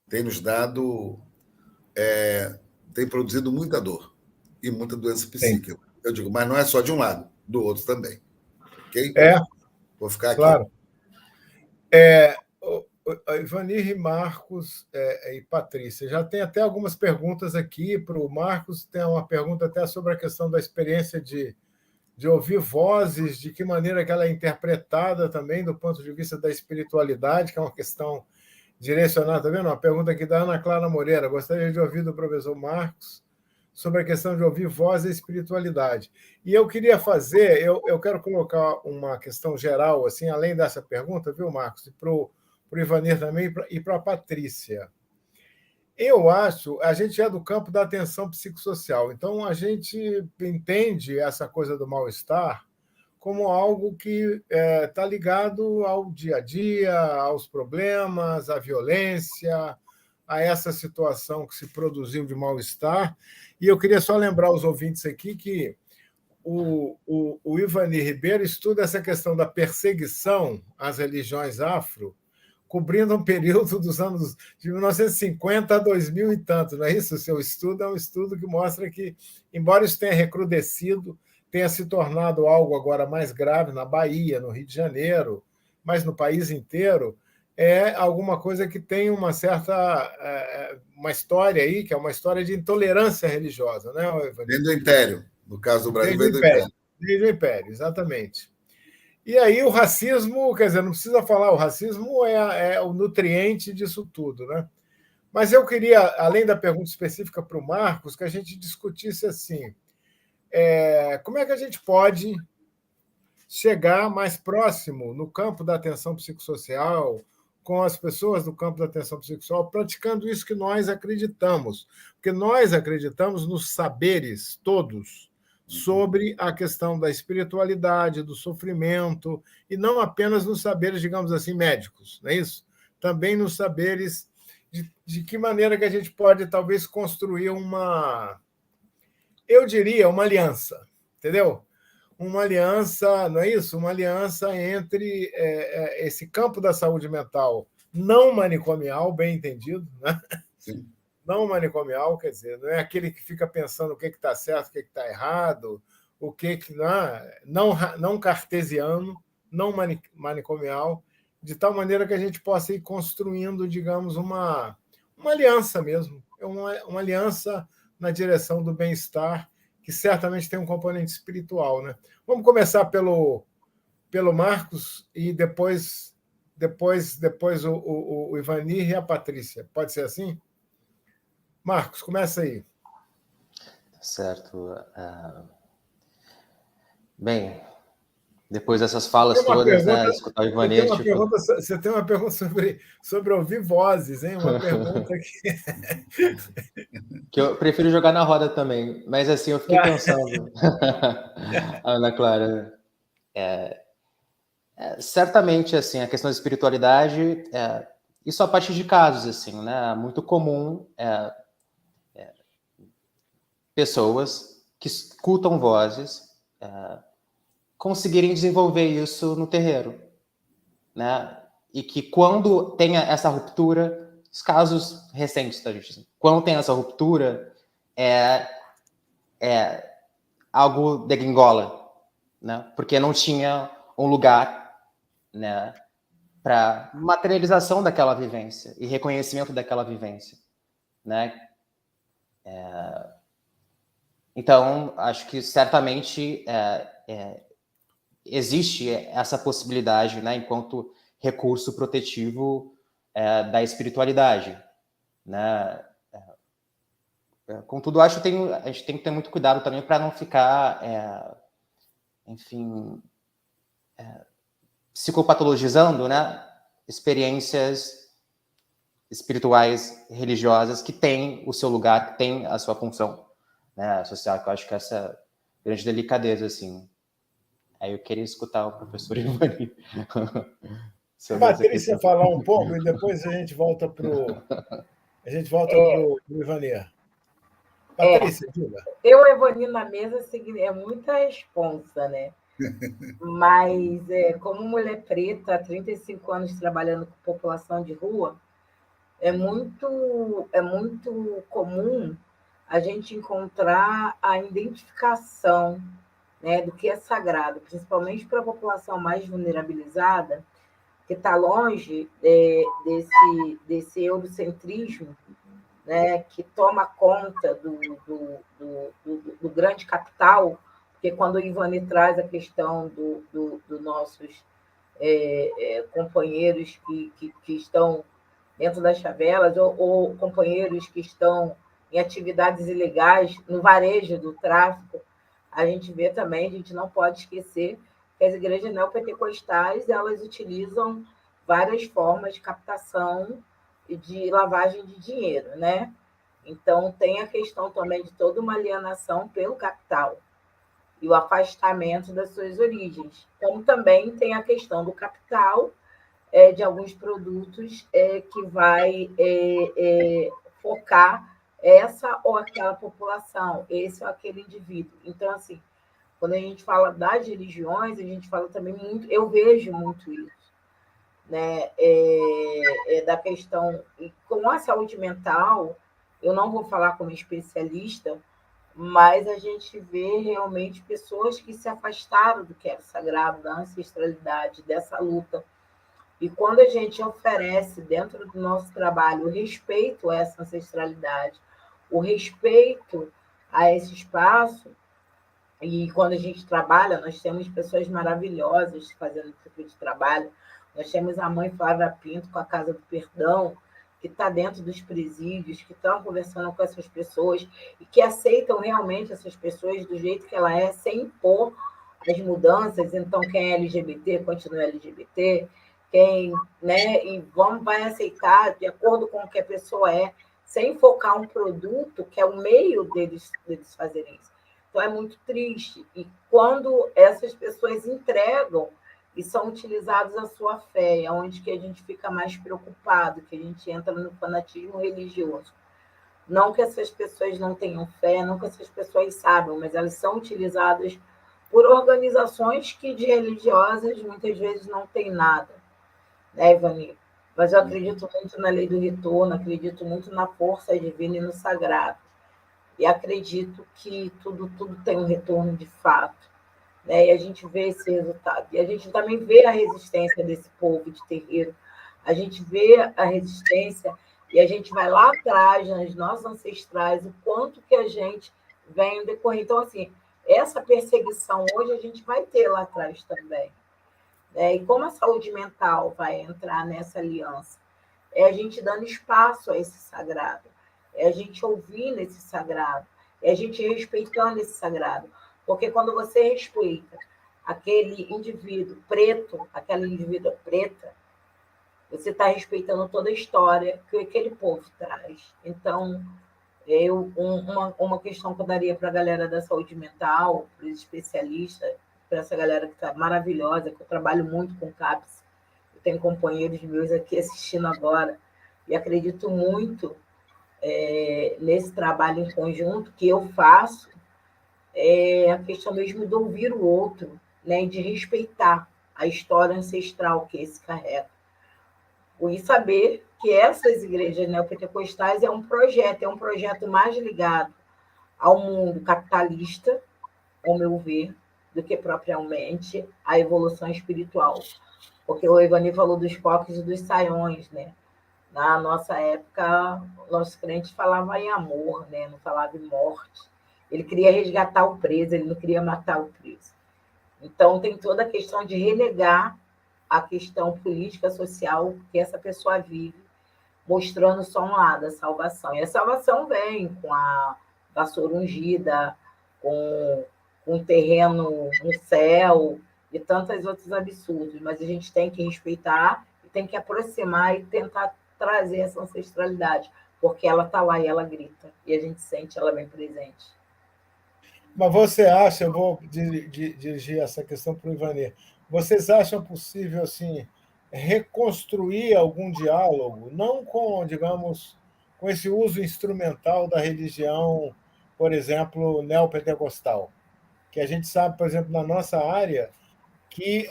Tem nos dado... tem produzido muita dor e muita doença psíquica. Sim. Eu digo, mas não é só de um lado, do outro também. Ok? Vou ficar aqui. Claro. Ivanir, Marcos e Patrícia, já tem até algumas perguntas aqui para o Marcos. Tem uma pergunta até sobre a questão da experiência de ouvir vozes, de que maneira que ela é interpretada também do ponto de vista da espiritualidade, que é uma questão direcionada, tá vendo? Uma pergunta aqui da Ana Clara Moreira. Gostaria de ouvir do professor Marcos sobre a questão de ouvir voz e espiritualidade. E eu queria fazer, eu quero colocar uma questão geral, assim, além dessa pergunta, viu, Marcos? E para o Ivanir também e para a Patrícia. Eu acho, a gente é do campo da atenção psicossocial, então a gente entende essa coisa do mal-estar como algo que está ligado ao dia a dia, aos problemas, à violência, a essa situação que se produziu de mal-estar. E eu queria só lembrar aos ouvintes aqui que o Ivanir Ribeiro estuda essa questão da perseguição às religiões afro, cobrindo um período dos anos de 1950 a 2000 e tanto, não é isso? O seu estudo é um estudo que mostra que, embora isso tenha recrudescido, tenha se tornado algo agora mais grave na Bahia, no Rio de Janeiro, mas no país inteiro, é alguma coisa que tem uma certa uma história aí, que é uma história de intolerância religiosa, né, Ivanir? Vem do Império, no caso do Brasil, vem do Império. Desde o Império, exatamente. E aí o racismo, quer dizer, não precisa falar, o racismo é o nutriente disso tudo, né? Mas eu queria, além da pergunta específica para o Marcos, que a gente discutisse assim, como é que a gente pode chegar mais próximo no campo da atenção psicossocial, com as pessoas do campo da atenção psicossocial, praticando isso que nós acreditamos. Porque nós acreditamos nos saberes todos sobre a questão da espiritualidade, do sofrimento, e não apenas nos saberes, digamos assim, médicos, não é isso? Também nos saberes de que maneira que a gente pode, talvez, construir eu diria, uma aliança, entendeu? Uma aliança, não é isso? Uma aliança entre esse campo da saúde mental não manicomial, bem entendido, né? Sim. Não manicomial, quer dizer, não é aquele que fica pensando o que está certo, o que está errado, o que não cartesiano, não manicomial, de tal maneira que a gente possa ir construindo, digamos, uma aliança mesmo, uma aliança na direção do bem-estar, que certamente tem um componente espiritual, né? Vamos começar pelo Marcos e depois o Ivanir e a Patrícia. Pode ser assim? Marcos, começa aí. Certo. Bem, depois dessas falas todas, né, escutar o Ivanir... Você tem uma pergunta sobre ouvir vozes, hein? Uma pergunta que eu prefiro jogar na roda também, mas assim, eu fiquei pensando, Ana Clara, certamente, assim, a questão da espiritualidade, isso a partir de casos, assim, né, muito comum, pessoas que escutam vozes conseguirem desenvolver isso no terreiro, né? E que quando tem essa ruptura, os casos recentes, tá, gente? Assim, quando tem essa ruptura, algo degringola, né? Porque não tinha um lugar, né, para materialização daquela vivência e reconhecimento daquela vivência, né? Então, acho que certamente existe essa possibilidade, né, enquanto recurso protetivo da espiritualidade, né? Contudo, acho que a gente tem que ter muito cuidado também para não ficar enfim, psicopatologizando, né, experiências espirituais, religiosas, que têm o seu lugar, que têm a sua função, né, social, que eu acho que essa grande delicadeza, assim. Aí eu queria escutar o professor Ivani sobre essa Patrícia questão. falar um pouco e depois a gente volta para o Ivani. Patrícia, diga. Eu, Evani, na mesa é muita responsa, né? Mas, como mulher preta, há 35 anos trabalhando com população de rua, é muito comum a gente encontrar a identificação, né, do que é sagrado, principalmente para a população mais vulnerabilizada, que está longe desse eurocentrismo, né, que toma conta do grande capital, porque quando o Ivani traz a questão dos nossos companheiros que estão dentro das favelas, ou companheiros que estão em atividades ilegais, no varejo do tráfico, a gente vê também, a gente não pode esquecer que as igrejas neopentecostais, elas utilizam várias formas de captação e de lavagem de dinheiro, né? Então, tem a questão também de toda uma alienação pelo capital e o afastamento das suas origens. Como também tem a questão do capital, de alguns produtos que vai focar essa ou aquela população, esse ou aquele indivíduo. Então, assim, quando a gente fala das religiões, a gente fala também muito, eu vejo muito isso, né? Da questão, e com a saúde mental, eu não vou falar como especialista, mas a gente vê realmente pessoas que se afastaram do que era sagrado, da ancestralidade, dessa luta. E quando a gente oferece, dentro do nosso trabalho, o respeito a essa ancestralidade, o respeito a esse espaço, e quando a gente trabalha, nós temos pessoas maravilhosas fazendo esse tipo de trabalho. Nós temos a mãe Flávia Pinto com a Casa do Perdão, que está dentro dos presídios, que estão conversando com essas pessoas e que aceitam realmente essas pessoas do jeito que ela é, sem impor as mudanças. Então, quem é LGBT, continua LGBT, quem, né, e vai aceitar de acordo com o que a pessoa é, sem focar um produto que é o meio deles fazerem isso. Então, é muito triste. E quando essas pessoas entregam e são utilizados a sua fé, é onde que a gente fica mais preocupado, que a gente entra no fanatismo religioso. Não que essas pessoas não tenham fé, não que essas pessoas saibam, mas elas são utilizadas por organizações que de religiosas muitas vezes não tem nada, né, Ivani? Mas eu acredito muito na lei do retorno, acredito muito na força divina e no sagrado. E acredito que tudo tem um retorno de fato, né? E a gente vê esse resultado. E a gente também vê a resistência desse povo de terreiro, a gente vê a resistência e a gente vai lá atrás, nas nossas ancestrais, o quanto que a gente vem decorrer. Então, assim, essa perseguição hoje a gente vai ter lá atrás também, né? E como a saúde mental vai entrar nessa aliança? É a gente dando espaço a esse sagrado, é a gente ouvindo esse sagrado, é a gente respeitando esse sagrado. Porque quando você respeita aquele indivíduo preto, aquela indivídua preta, você está respeitando toda a história que aquele povo traz. Então, uma questão que eu daria para a galera da saúde mental, para os especialistas, para essa galera que está maravilhosa, que eu trabalho muito com CAPS, eu tenho companheiros meus aqui assistindo agora, e acredito muito nesse trabalho em conjunto que eu faço, a questão mesmo de ouvir o outro, né, de respeitar a história ancestral que esse carrega. E saber que essas igrejas neopentecostais é um projeto mais ligado ao mundo capitalista, ao meu ver, do que propriamente a evolução espiritual. Porque o Ivani falou dos coques e dos saiões, né? Na nossa época, nossos crentes falavam em amor, né? Não falavam em morte. Ele queria resgatar o preso, ele não queria matar o preso. Então, tem toda a questão de renegar a questão política, social que essa pessoa vive, mostrando só um lado, a salvação. E a salvação vem com a vassoura ungida, com um terreno, um céu e tantos outros absurdos, mas a gente tem que respeitar e tem que aproximar e tentar trazer essa ancestralidade, porque ela está lá e ela grita, e a gente sente ela bem presente. Mas você acha, eu vou dirigir essa questão para o Ivanir, vocês acham possível assim, reconstruir algum diálogo, não com, digamos, com esse uso instrumental da religião, por exemplo, neopentecostal, que a gente sabe, por exemplo, na nossa área, que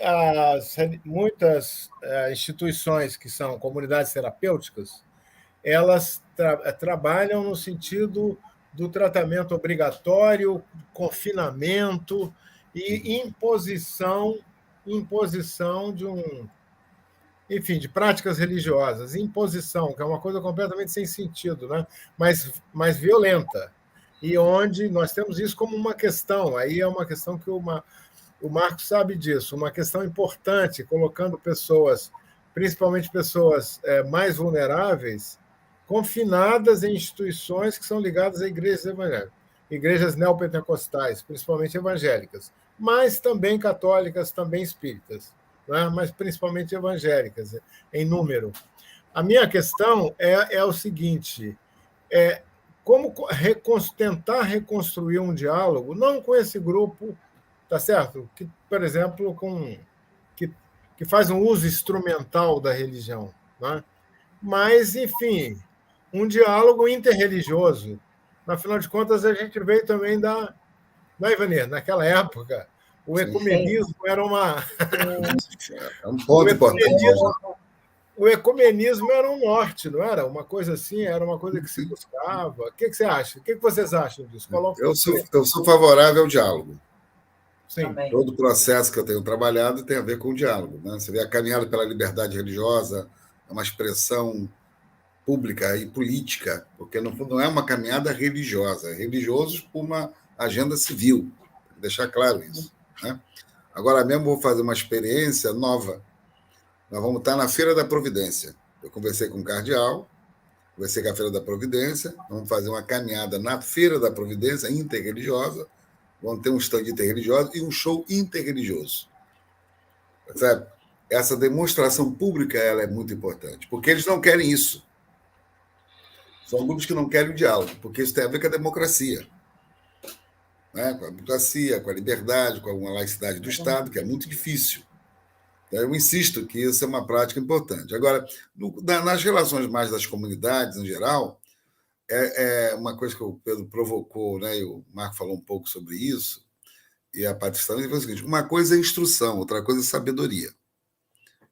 muitas instituições que são comunidades terapêuticas, elas trabalham no sentido do tratamento obrigatório, confinamento e imposição de práticas religiosas, imposição, que é uma coisa completamente sem sentido, né? mas violenta. E onde nós temos isso como uma questão, aí é uma questão que o Marcos sabe disso, uma questão importante, colocando pessoas, principalmente pessoas mais vulneráveis, confinadas em instituições que são ligadas a igrejas evangélicas, igrejas neopentecostais, principalmente evangélicas, mas também católicas, também espíritas, né? Mas principalmente evangélicas, em número. A minha questão é o seguinte: como tentar reconstruir um diálogo, não com esse grupo, tá certo? Que, por exemplo, que faz um uso instrumental da religião, né? Mas, enfim, um diálogo interreligioso. Afinal de contas, a gente veio também Ivanir, naquela época, o ecumenismo era uma. É um ponto importante. O ecumenismo era um norte, não era? Uma coisa assim, era uma coisa que se buscava. O que você acha? O que vocês acham disso? Eu sou favorável ao diálogo. Sim. Todo o processo que eu tenho trabalhado tem a ver com o diálogo. Né? Você vê a caminhada pela liberdade religiosa, é uma expressão pública e política, porque no fundo não é uma caminhada religiosa, é religioso por uma agenda civil, vou deixar claro isso. Né? Agora mesmo vou fazer uma experiência nova. Nós vamos estar na Feira da Providência. Eu conversei com o cardeal, conversei com a Feira da Providência, vamos fazer uma caminhada na Feira da Providência interreligiosa, vão ter um stand interreligioso e um show interreligioso. Sabe? Essa demonstração pública ela é muito importante, porque eles não querem isso. São grupos que não querem o diálogo, porque isso tem a ver com a democracia. Né? Com a democracia, com a liberdade, com a laicidade do Estado, que é muito difícil. Então, eu insisto que isso é uma prática importante. Agora, nas relações mais das comunidades, em geral, é uma coisa que o Pedro provocou, né? E o Marco falou um pouco sobre isso, e a Patrícia também foi o seguinte: uma coisa é instrução, outra coisa é sabedoria.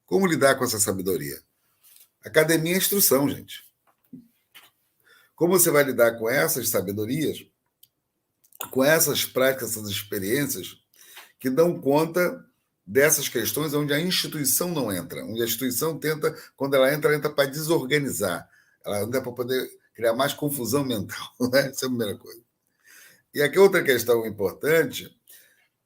Como lidar com essa sabedoria? Academia é instrução, gente. Como você vai lidar com essas sabedorias, com essas práticas, essas experiências que dão conta dessas questões onde a instituição não entra, onde a instituição tenta, quando ela entra para desorganizar, ela entra para poder criar mais confusão mental, né? Essa é a primeira coisa. E aqui outra questão importante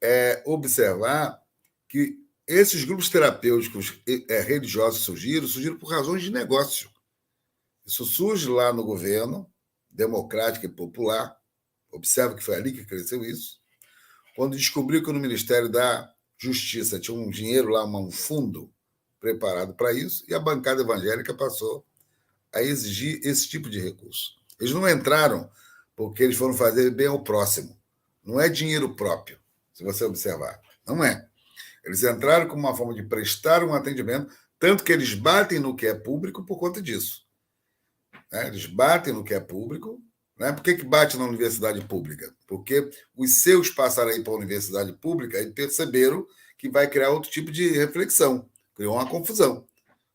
é observar que esses grupos terapêuticos religiosos surgiram por razões de negócio. Isso surge lá no governo democrático e popular. Observa que foi ali que cresceu isso. Quando descobriu que no Ministério da Justiça tinha um dinheiro lá, um fundo preparado para isso, e a bancada evangélica passou a exigir esse tipo de recurso. Eles não entraram porque eles foram fazer bem ao próximo. Não é dinheiro próprio, se você observar. Não é. Eles entraram como uma forma de prestar um atendimento, tanto que eles batem no que é público por conta disso. Eles batem no que é público. Né? Por que bate na universidade pública? Porque os seus passaram aí para a universidade pública e perceberam que vai criar outro tipo de reflexão. Criou uma confusão.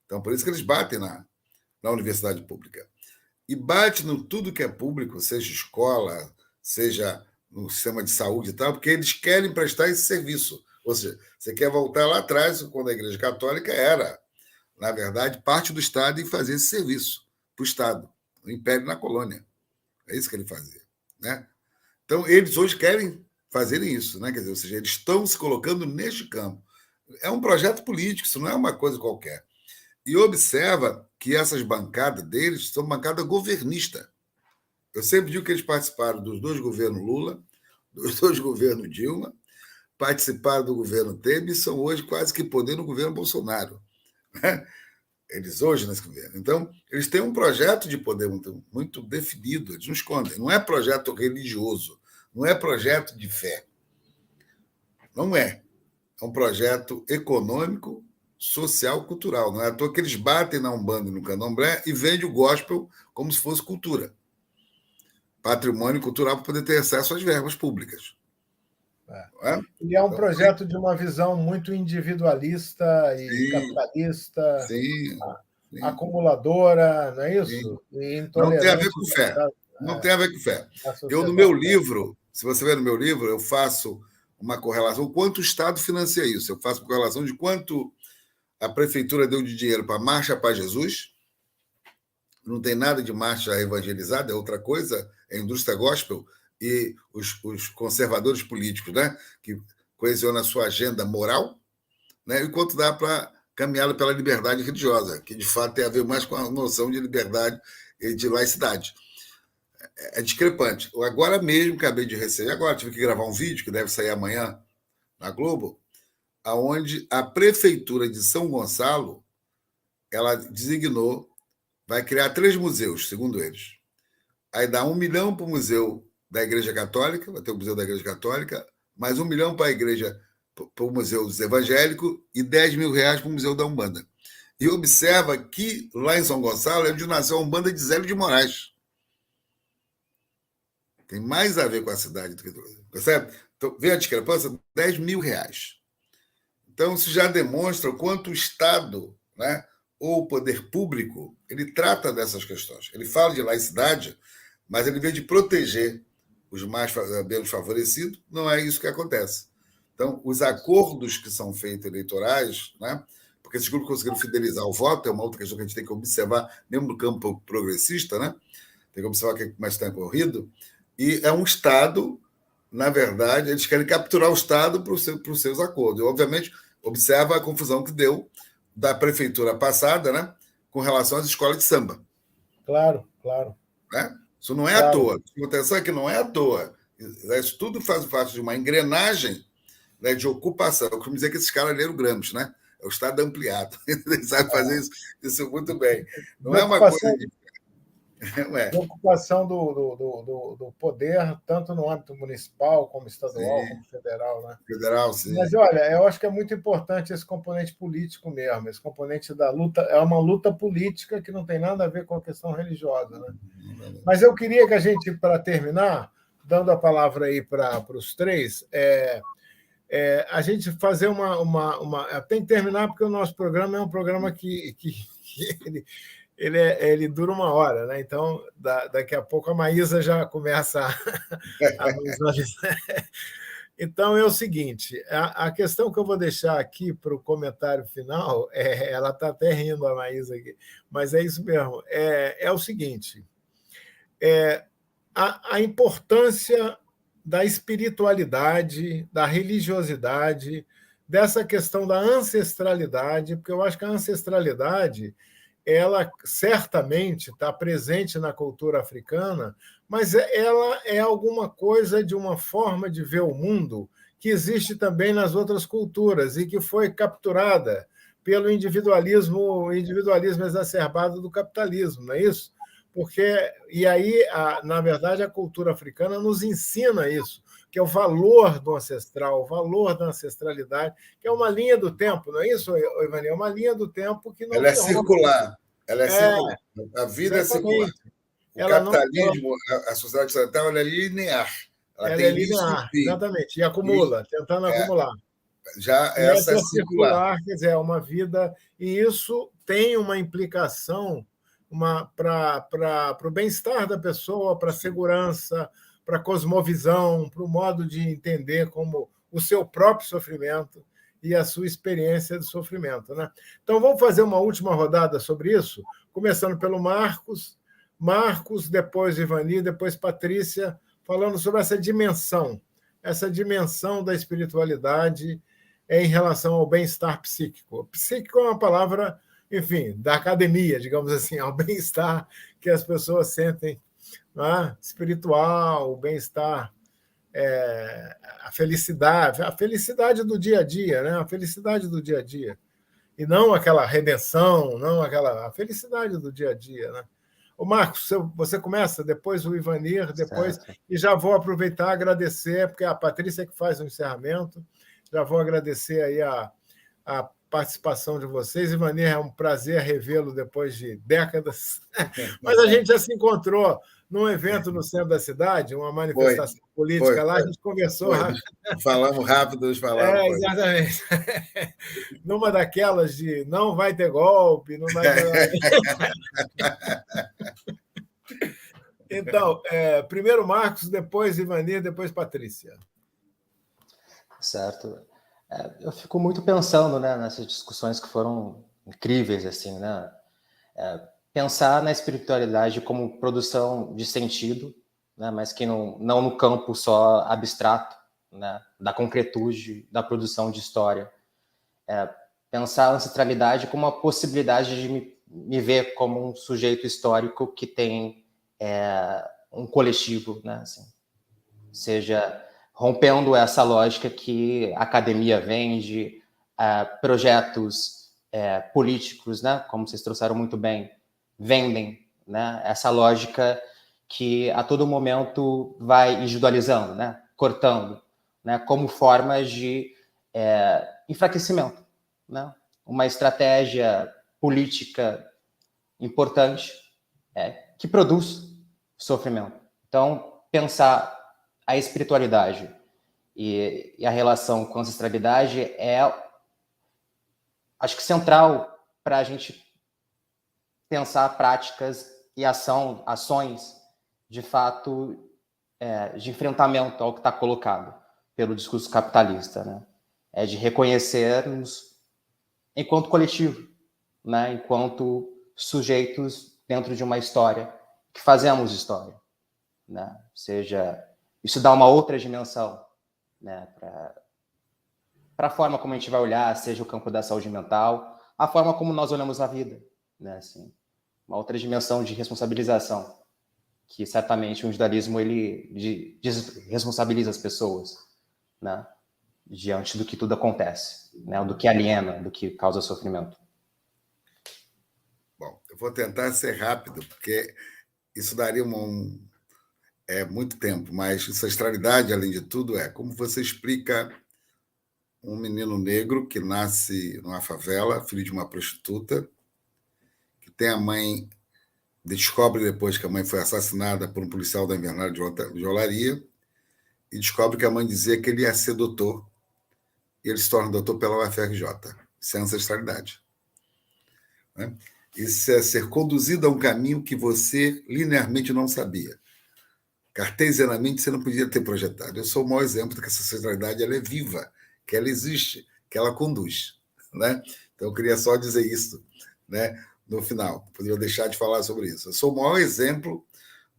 Então, por isso que eles batem na universidade pública. E bate no tudo que é público, seja escola, seja no sistema de saúde e tal, porque eles querem prestar esse serviço. Ou seja, você quer voltar lá atrás, quando a Igreja Católica era, na verdade, parte do Estado e fazer esse serviço para o Estado, o Império na colônia. É isso que ele fazia. Né? Então, eles hoje querem fazerem isso. Né? Quer dizer, ou seja, eles estão se colocando neste campo. É um projeto político, isso não é uma coisa qualquer. E observa que essas bancadas deles são bancada governista. Eu sempre digo que eles participaram dos 2 governos Lula, dos 2 governos Dilma, participaram do governo Temer e são hoje quase que poder no governo Bolsonaro. Né? Eles hoje nesse governo. Então, eles têm um projeto de poder muito definido, eles não escondem. Não é projeto religioso, não é projeto de fé. Não é. É um projeto econômico, social, cultural. Não é à toa que eles batem na Umbanda e no Candomblé e vendem o gospel como se fosse cultura. Patrimônio cultural para poder ter acesso às verbas públicas. E é um projeto de uma visão muito individualista e capitalista, sim. acumuladora, não é isso? E não tem a ver com fé. Não tem a ver com fé. Eu, no meu livro, se você ver no meu livro, eu faço uma correlação, quanto o Estado financia isso. Eu faço uma correlação de quanto a prefeitura deu de dinheiro para a Marcha para Jesus. Não tem nada de marcha evangelizada, é outra coisa, é indústria gospel, e os conservadores políticos, né, que coesionam a sua agenda moral, né, e quanto dá para caminhada pela liberdade religiosa, que de fato tem a ver mais com a noção de liberdade e de laicidade. É discrepante. Eu agora mesmo acabei de receber, agora tive que gravar um vídeo que deve sair amanhã na Globo, aonde a prefeitura de São Gonçalo ela designou, vai criar 3 museus, segundo eles. Aí dá 1 milhão para o Museu da Igreja Católica, vai ter o Museu da Igreja Católica, mais 1 milhão para a Igreja, para o Museu dos Evangélicos e 10 mil reais para o Museu da Umbanda. E observa que lá em São Gonçalo é onde nasceu a Umbanda de Zélio de Moraes. Tem mais a ver com a cidade do que... Percebe? Então, vê a discrepância? 10 mil reais. Então, isso já demonstra o quanto o Estado, né, ou o poder público, ele trata dessas questões. Ele fala de laicidade, mas ele vem de proteger os mais menos favorecidos, não é isso que acontece. Então, os acordos que são feitos eleitorais, né, porque esses grupos conseguiram fidelizar o voto, é uma outra questão que a gente tem que observar, mesmo no campo progressista, né, tem que observar que mais está corrido, e é um Estado, na verdade, eles querem capturar o Estado para os seus acordos. E, obviamente, observa a confusão que deu da prefeitura passada, né, com relação às escolas de samba. Claro, claro. Né? Isso não é à toa. A atenção é que não é à toa. Isso tudo faz parte de uma engrenagem, né, de ocupação. Eu costumo dizer que esses caras leram Gramsci, né? É o Estado ampliado. Eles sabem fazer isso muito bem. Não é uma coisa de... de ocupação do poder, tanto no âmbito municipal, como estadual, sim, como federal. Né? Federal, sim. Mas, olha, eu acho que é muito importante esse componente político mesmo, esse componente da luta. É uma luta política que não tem nada a ver com a questão religiosa. Né? Mas eu queria que a gente, para terminar, dando a palavra aí para os 3, a gente fazer tem que terminar, porque o nosso programa é um programa que ele dura 1 hora, né? Então, daqui a pouco a Maísa já começa a visualizar. Então, é o seguinte, a questão que eu vou deixar aqui para o comentário final, ela está até rindo, a Maísa aqui, mas é isso mesmo, é o seguinte, a importância da espiritualidade, da religiosidade, dessa questão da ancestralidade, porque eu acho que a ancestralidade ela certamente está presente na cultura africana, mas ela é alguma coisa de uma forma de ver o mundo que existe também nas outras culturas e que foi capturada pelo individualismo exacerbado do capitalismo, não é isso? E aí, na verdade, a cultura africana nos ensina isso, que é o valor do ancestral, o valor da ancestralidade, que é uma linha do tempo, não é isso, Ivani? É uma linha do tempo que não... Ela é circular. Ela é circular. A vida exatamente. É circular. O capitalismo, a sociedade ocidental, ela é linear. Ela é linear, exatamente, e acumula, tentando acumular. Já essa é circular. Quer dizer, é uma vida... E isso tem uma implicação para o bem-estar da pessoa, para a segurança, para a cosmovisão, para o modo de entender como o seu próprio sofrimento e a sua experiência de sofrimento. Né? Então, vamos fazer uma última rodada sobre isso, começando pelo Marcos, depois Ivani, depois Patrícia, falando sobre essa dimensão da espiritualidade em relação ao bem-estar psíquico. Psíquico é uma palavra, enfim, da academia, digamos assim, ao bem-estar que as pessoas sentem, né? Espiritual, o bem-estar a felicidade do dia a dia, né? A felicidade do dia a dia. E não aquela redenção, não a felicidade do dia a dia, né? O Marcos, você começa, depois o Ivanir, depois, Certo. e já vou aproveitar e agradecer, porque a Patrícia que faz o encerramento, já vou agradecer aí a participação de vocês. Ivanir, é um prazer revê-lo depois de décadas, mas a gente já se encontrou num evento no centro da cidade, uma manifestação política lá, a gente conversou rápido. Falamos rápido, falamos. Exatamente. Numa daquelas de não vai ter golpe, não vai ter... Então, primeiro Marcos, depois Ivanir, depois Patrícia. Certo. Eu fico muito pensando, né, nessas discussões que foram incríveis, assim, né? Pensar na espiritualidade como produção de sentido, né, mas que não no campo só abstrato, né, da concretude, da produção de história. Pensar a ancestralidade como uma possibilidade de me ver como um sujeito histórico que tem um coletivo, né, assim, seja rompendo essa lógica que a academia vende, projetos políticos, né, como vocês trouxeram muito bem, vendem, né, essa lógica que a todo momento vai individualizando, né, cortando, né, como formas de enfraquecimento, né, uma estratégia política importante que produz sofrimento. Então, pensar a espiritualidade e a relação com a ancestralidade acho que central para a gente pensar práticas e ações, de fato, de enfrentamento ao que está colocado pelo discurso capitalista, né? De reconhecermos enquanto coletivo, né? Enquanto sujeitos dentro de uma história, que fazemos história, né? Seja, isso dá uma outra dimensão, né? Para a forma como a gente vai olhar, seja o campo da saúde mental, a forma como nós olhamos a vida, né? Assim, uma outra dimensão de responsabilização, que certamente o individualismo ele responsabiliza as pessoas, né? Diante do que tudo acontece, né? Do que aliena, do que causa sofrimento. Bom, eu vou tentar ser rápido, porque isso daria muito tempo, mas ancestralidade, além de tudo, como você explica um menino negro que nasce numa favela, filho de uma prostituta, que tem a mãe, descobre depois que a mãe foi assassinada por um policial da Invernada de Olaria, e descobre que a mãe dizia que ele ia ser doutor, e ele se torna doutor pela UFRJ. Isso é ancestralidade, né? Isso é ser conduzido a um caminho que você linearmente não sabia. Cartesianamente, você não podia ter projetado. Eu sou o maior exemplo de que essa ancestralidade ela é viva, que ela existe, que ela conduz, né? Então, eu queria só dizer isso, né, no final. Poderia deixar de falar sobre isso. Eu sou o maior exemplo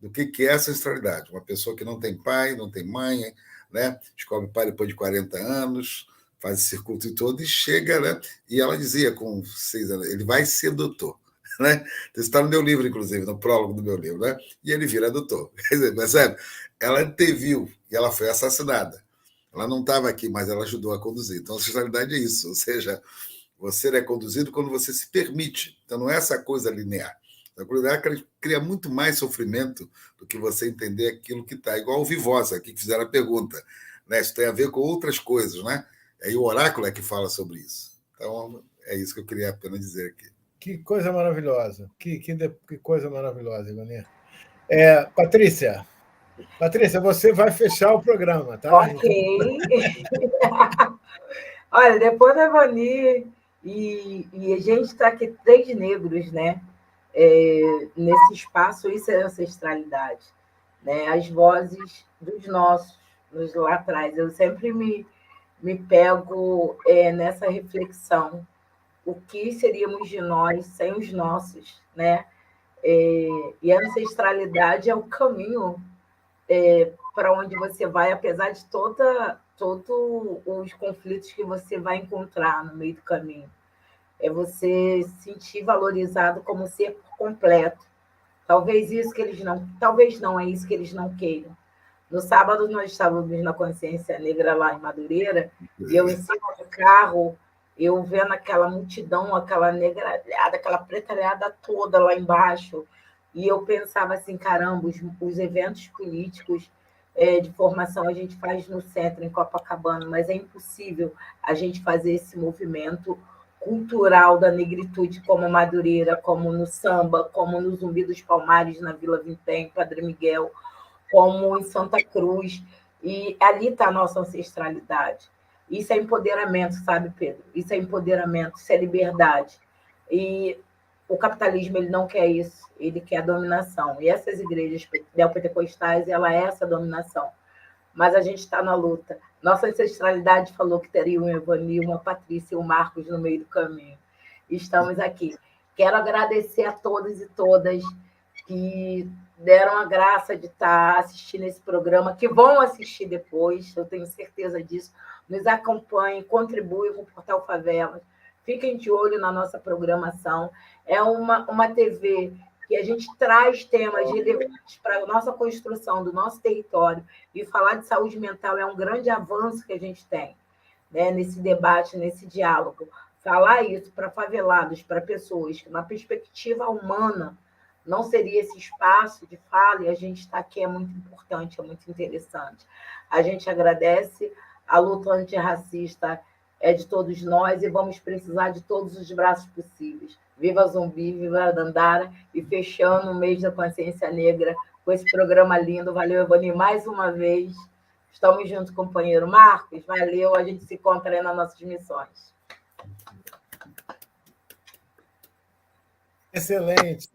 do que é essa ancestralidade. Uma pessoa que não tem pai, não tem mãe, né? Descobre pai depois de 40 anos, faz esse circuito todo e chega, né? E ela dizia com 6 anos, ele vai ser doutor, né? Isso está no meu livro, inclusive, no prólogo do meu livro, né? E ele vira doutor. Quer dizer, percebe? Ela anteviu e ela foi assassinada. Ela não estava aqui, mas ela ajudou a conduzir. Então, a ancestralidade é isso, ou seja, você é conduzido quando você se permite. Então, não é essa coisa linear. A ancestralidade cria muito mais sofrimento do que você entender aquilo que está. Igual o Vivosa, aqui que fizeram a pergunta, né? Isso tem a ver com outras coisas, né? Aí o oráculo é que fala sobre isso. Então, é isso que eu queria apenas dizer aqui. Que coisa maravilhosa. Que coisa maravilhosa, Ivanir. Patrícia, você vai fechar o programa, tá? Ok. Olha, depois da Ivani, e a gente está aqui 3 negros, né? Nesse espaço, isso é ancestralidade, né? As vozes dos nossos, lá atrás. Eu sempre me pego nessa reflexão. O que seríamos de nós sem os nossos, né? E a ancestralidade é o caminho para onde você vai, apesar de todos os conflitos que você vai encontrar no meio do caminho. É você se sentir valorizado como ser completo. Talvez não é isso que eles não queiram, No sábado, nós estávamos na Consciência Negra lá em Madureira, e eu, em cima do carro, eu vendo aquela multidão, aquela negralhada, aquela pretalhada toda lá embaixo, e eu pensava assim, caramba, os eventos políticos de formação a gente faz no centro, em Copacabana, mas é impossível a gente fazer esse movimento cultural da negritude como Madureira, como no samba, como no Zumbi dos Palmares, na Vila Vintém, Padre Miguel, como em Santa Cruz, e ali está a nossa ancestralidade. Isso é empoderamento, sabe, Pedro? Isso é empoderamento, isso é liberdade. E o capitalismo ele não quer isso, ele quer a dominação. E essas igrejas neopentecostais, ela é essa dominação. Mas a gente está na luta. Nossa ancestralidade falou que teria um Evani, uma Patrícia e um Marcos no meio do caminho. Estamos aqui. Quero agradecer a todos e todas que deram a graça de estar assistindo esse programa, que vão assistir depois, eu tenho certeza disso. Nos acompanhem, contribuem com o Portal Favelas, fiquem de olho na nossa programação. É uma TV que a gente traz temas relevantes para a nossa construção do nosso território, e falar de saúde mental é um grande avanço que a gente tem, né, nesse debate, nesse diálogo. Falar isso para favelados, para pessoas que, na perspectiva humana, não seria esse espaço de fala, e a gente está aqui, é muito importante, é muito interessante. A gente agradece, a luta antirracista é de todos nós e vamos precisar de todos os braços possíveis. Viva Zumbi, viva a Dandara, e fechando o mês da Consciência Negra com esse programa lindo. Valeu, Evani, mais uma vez. Estamos juntos, companheiro Marcos. Valeu, a gente se encontra aí nas nossas missões. Excelente.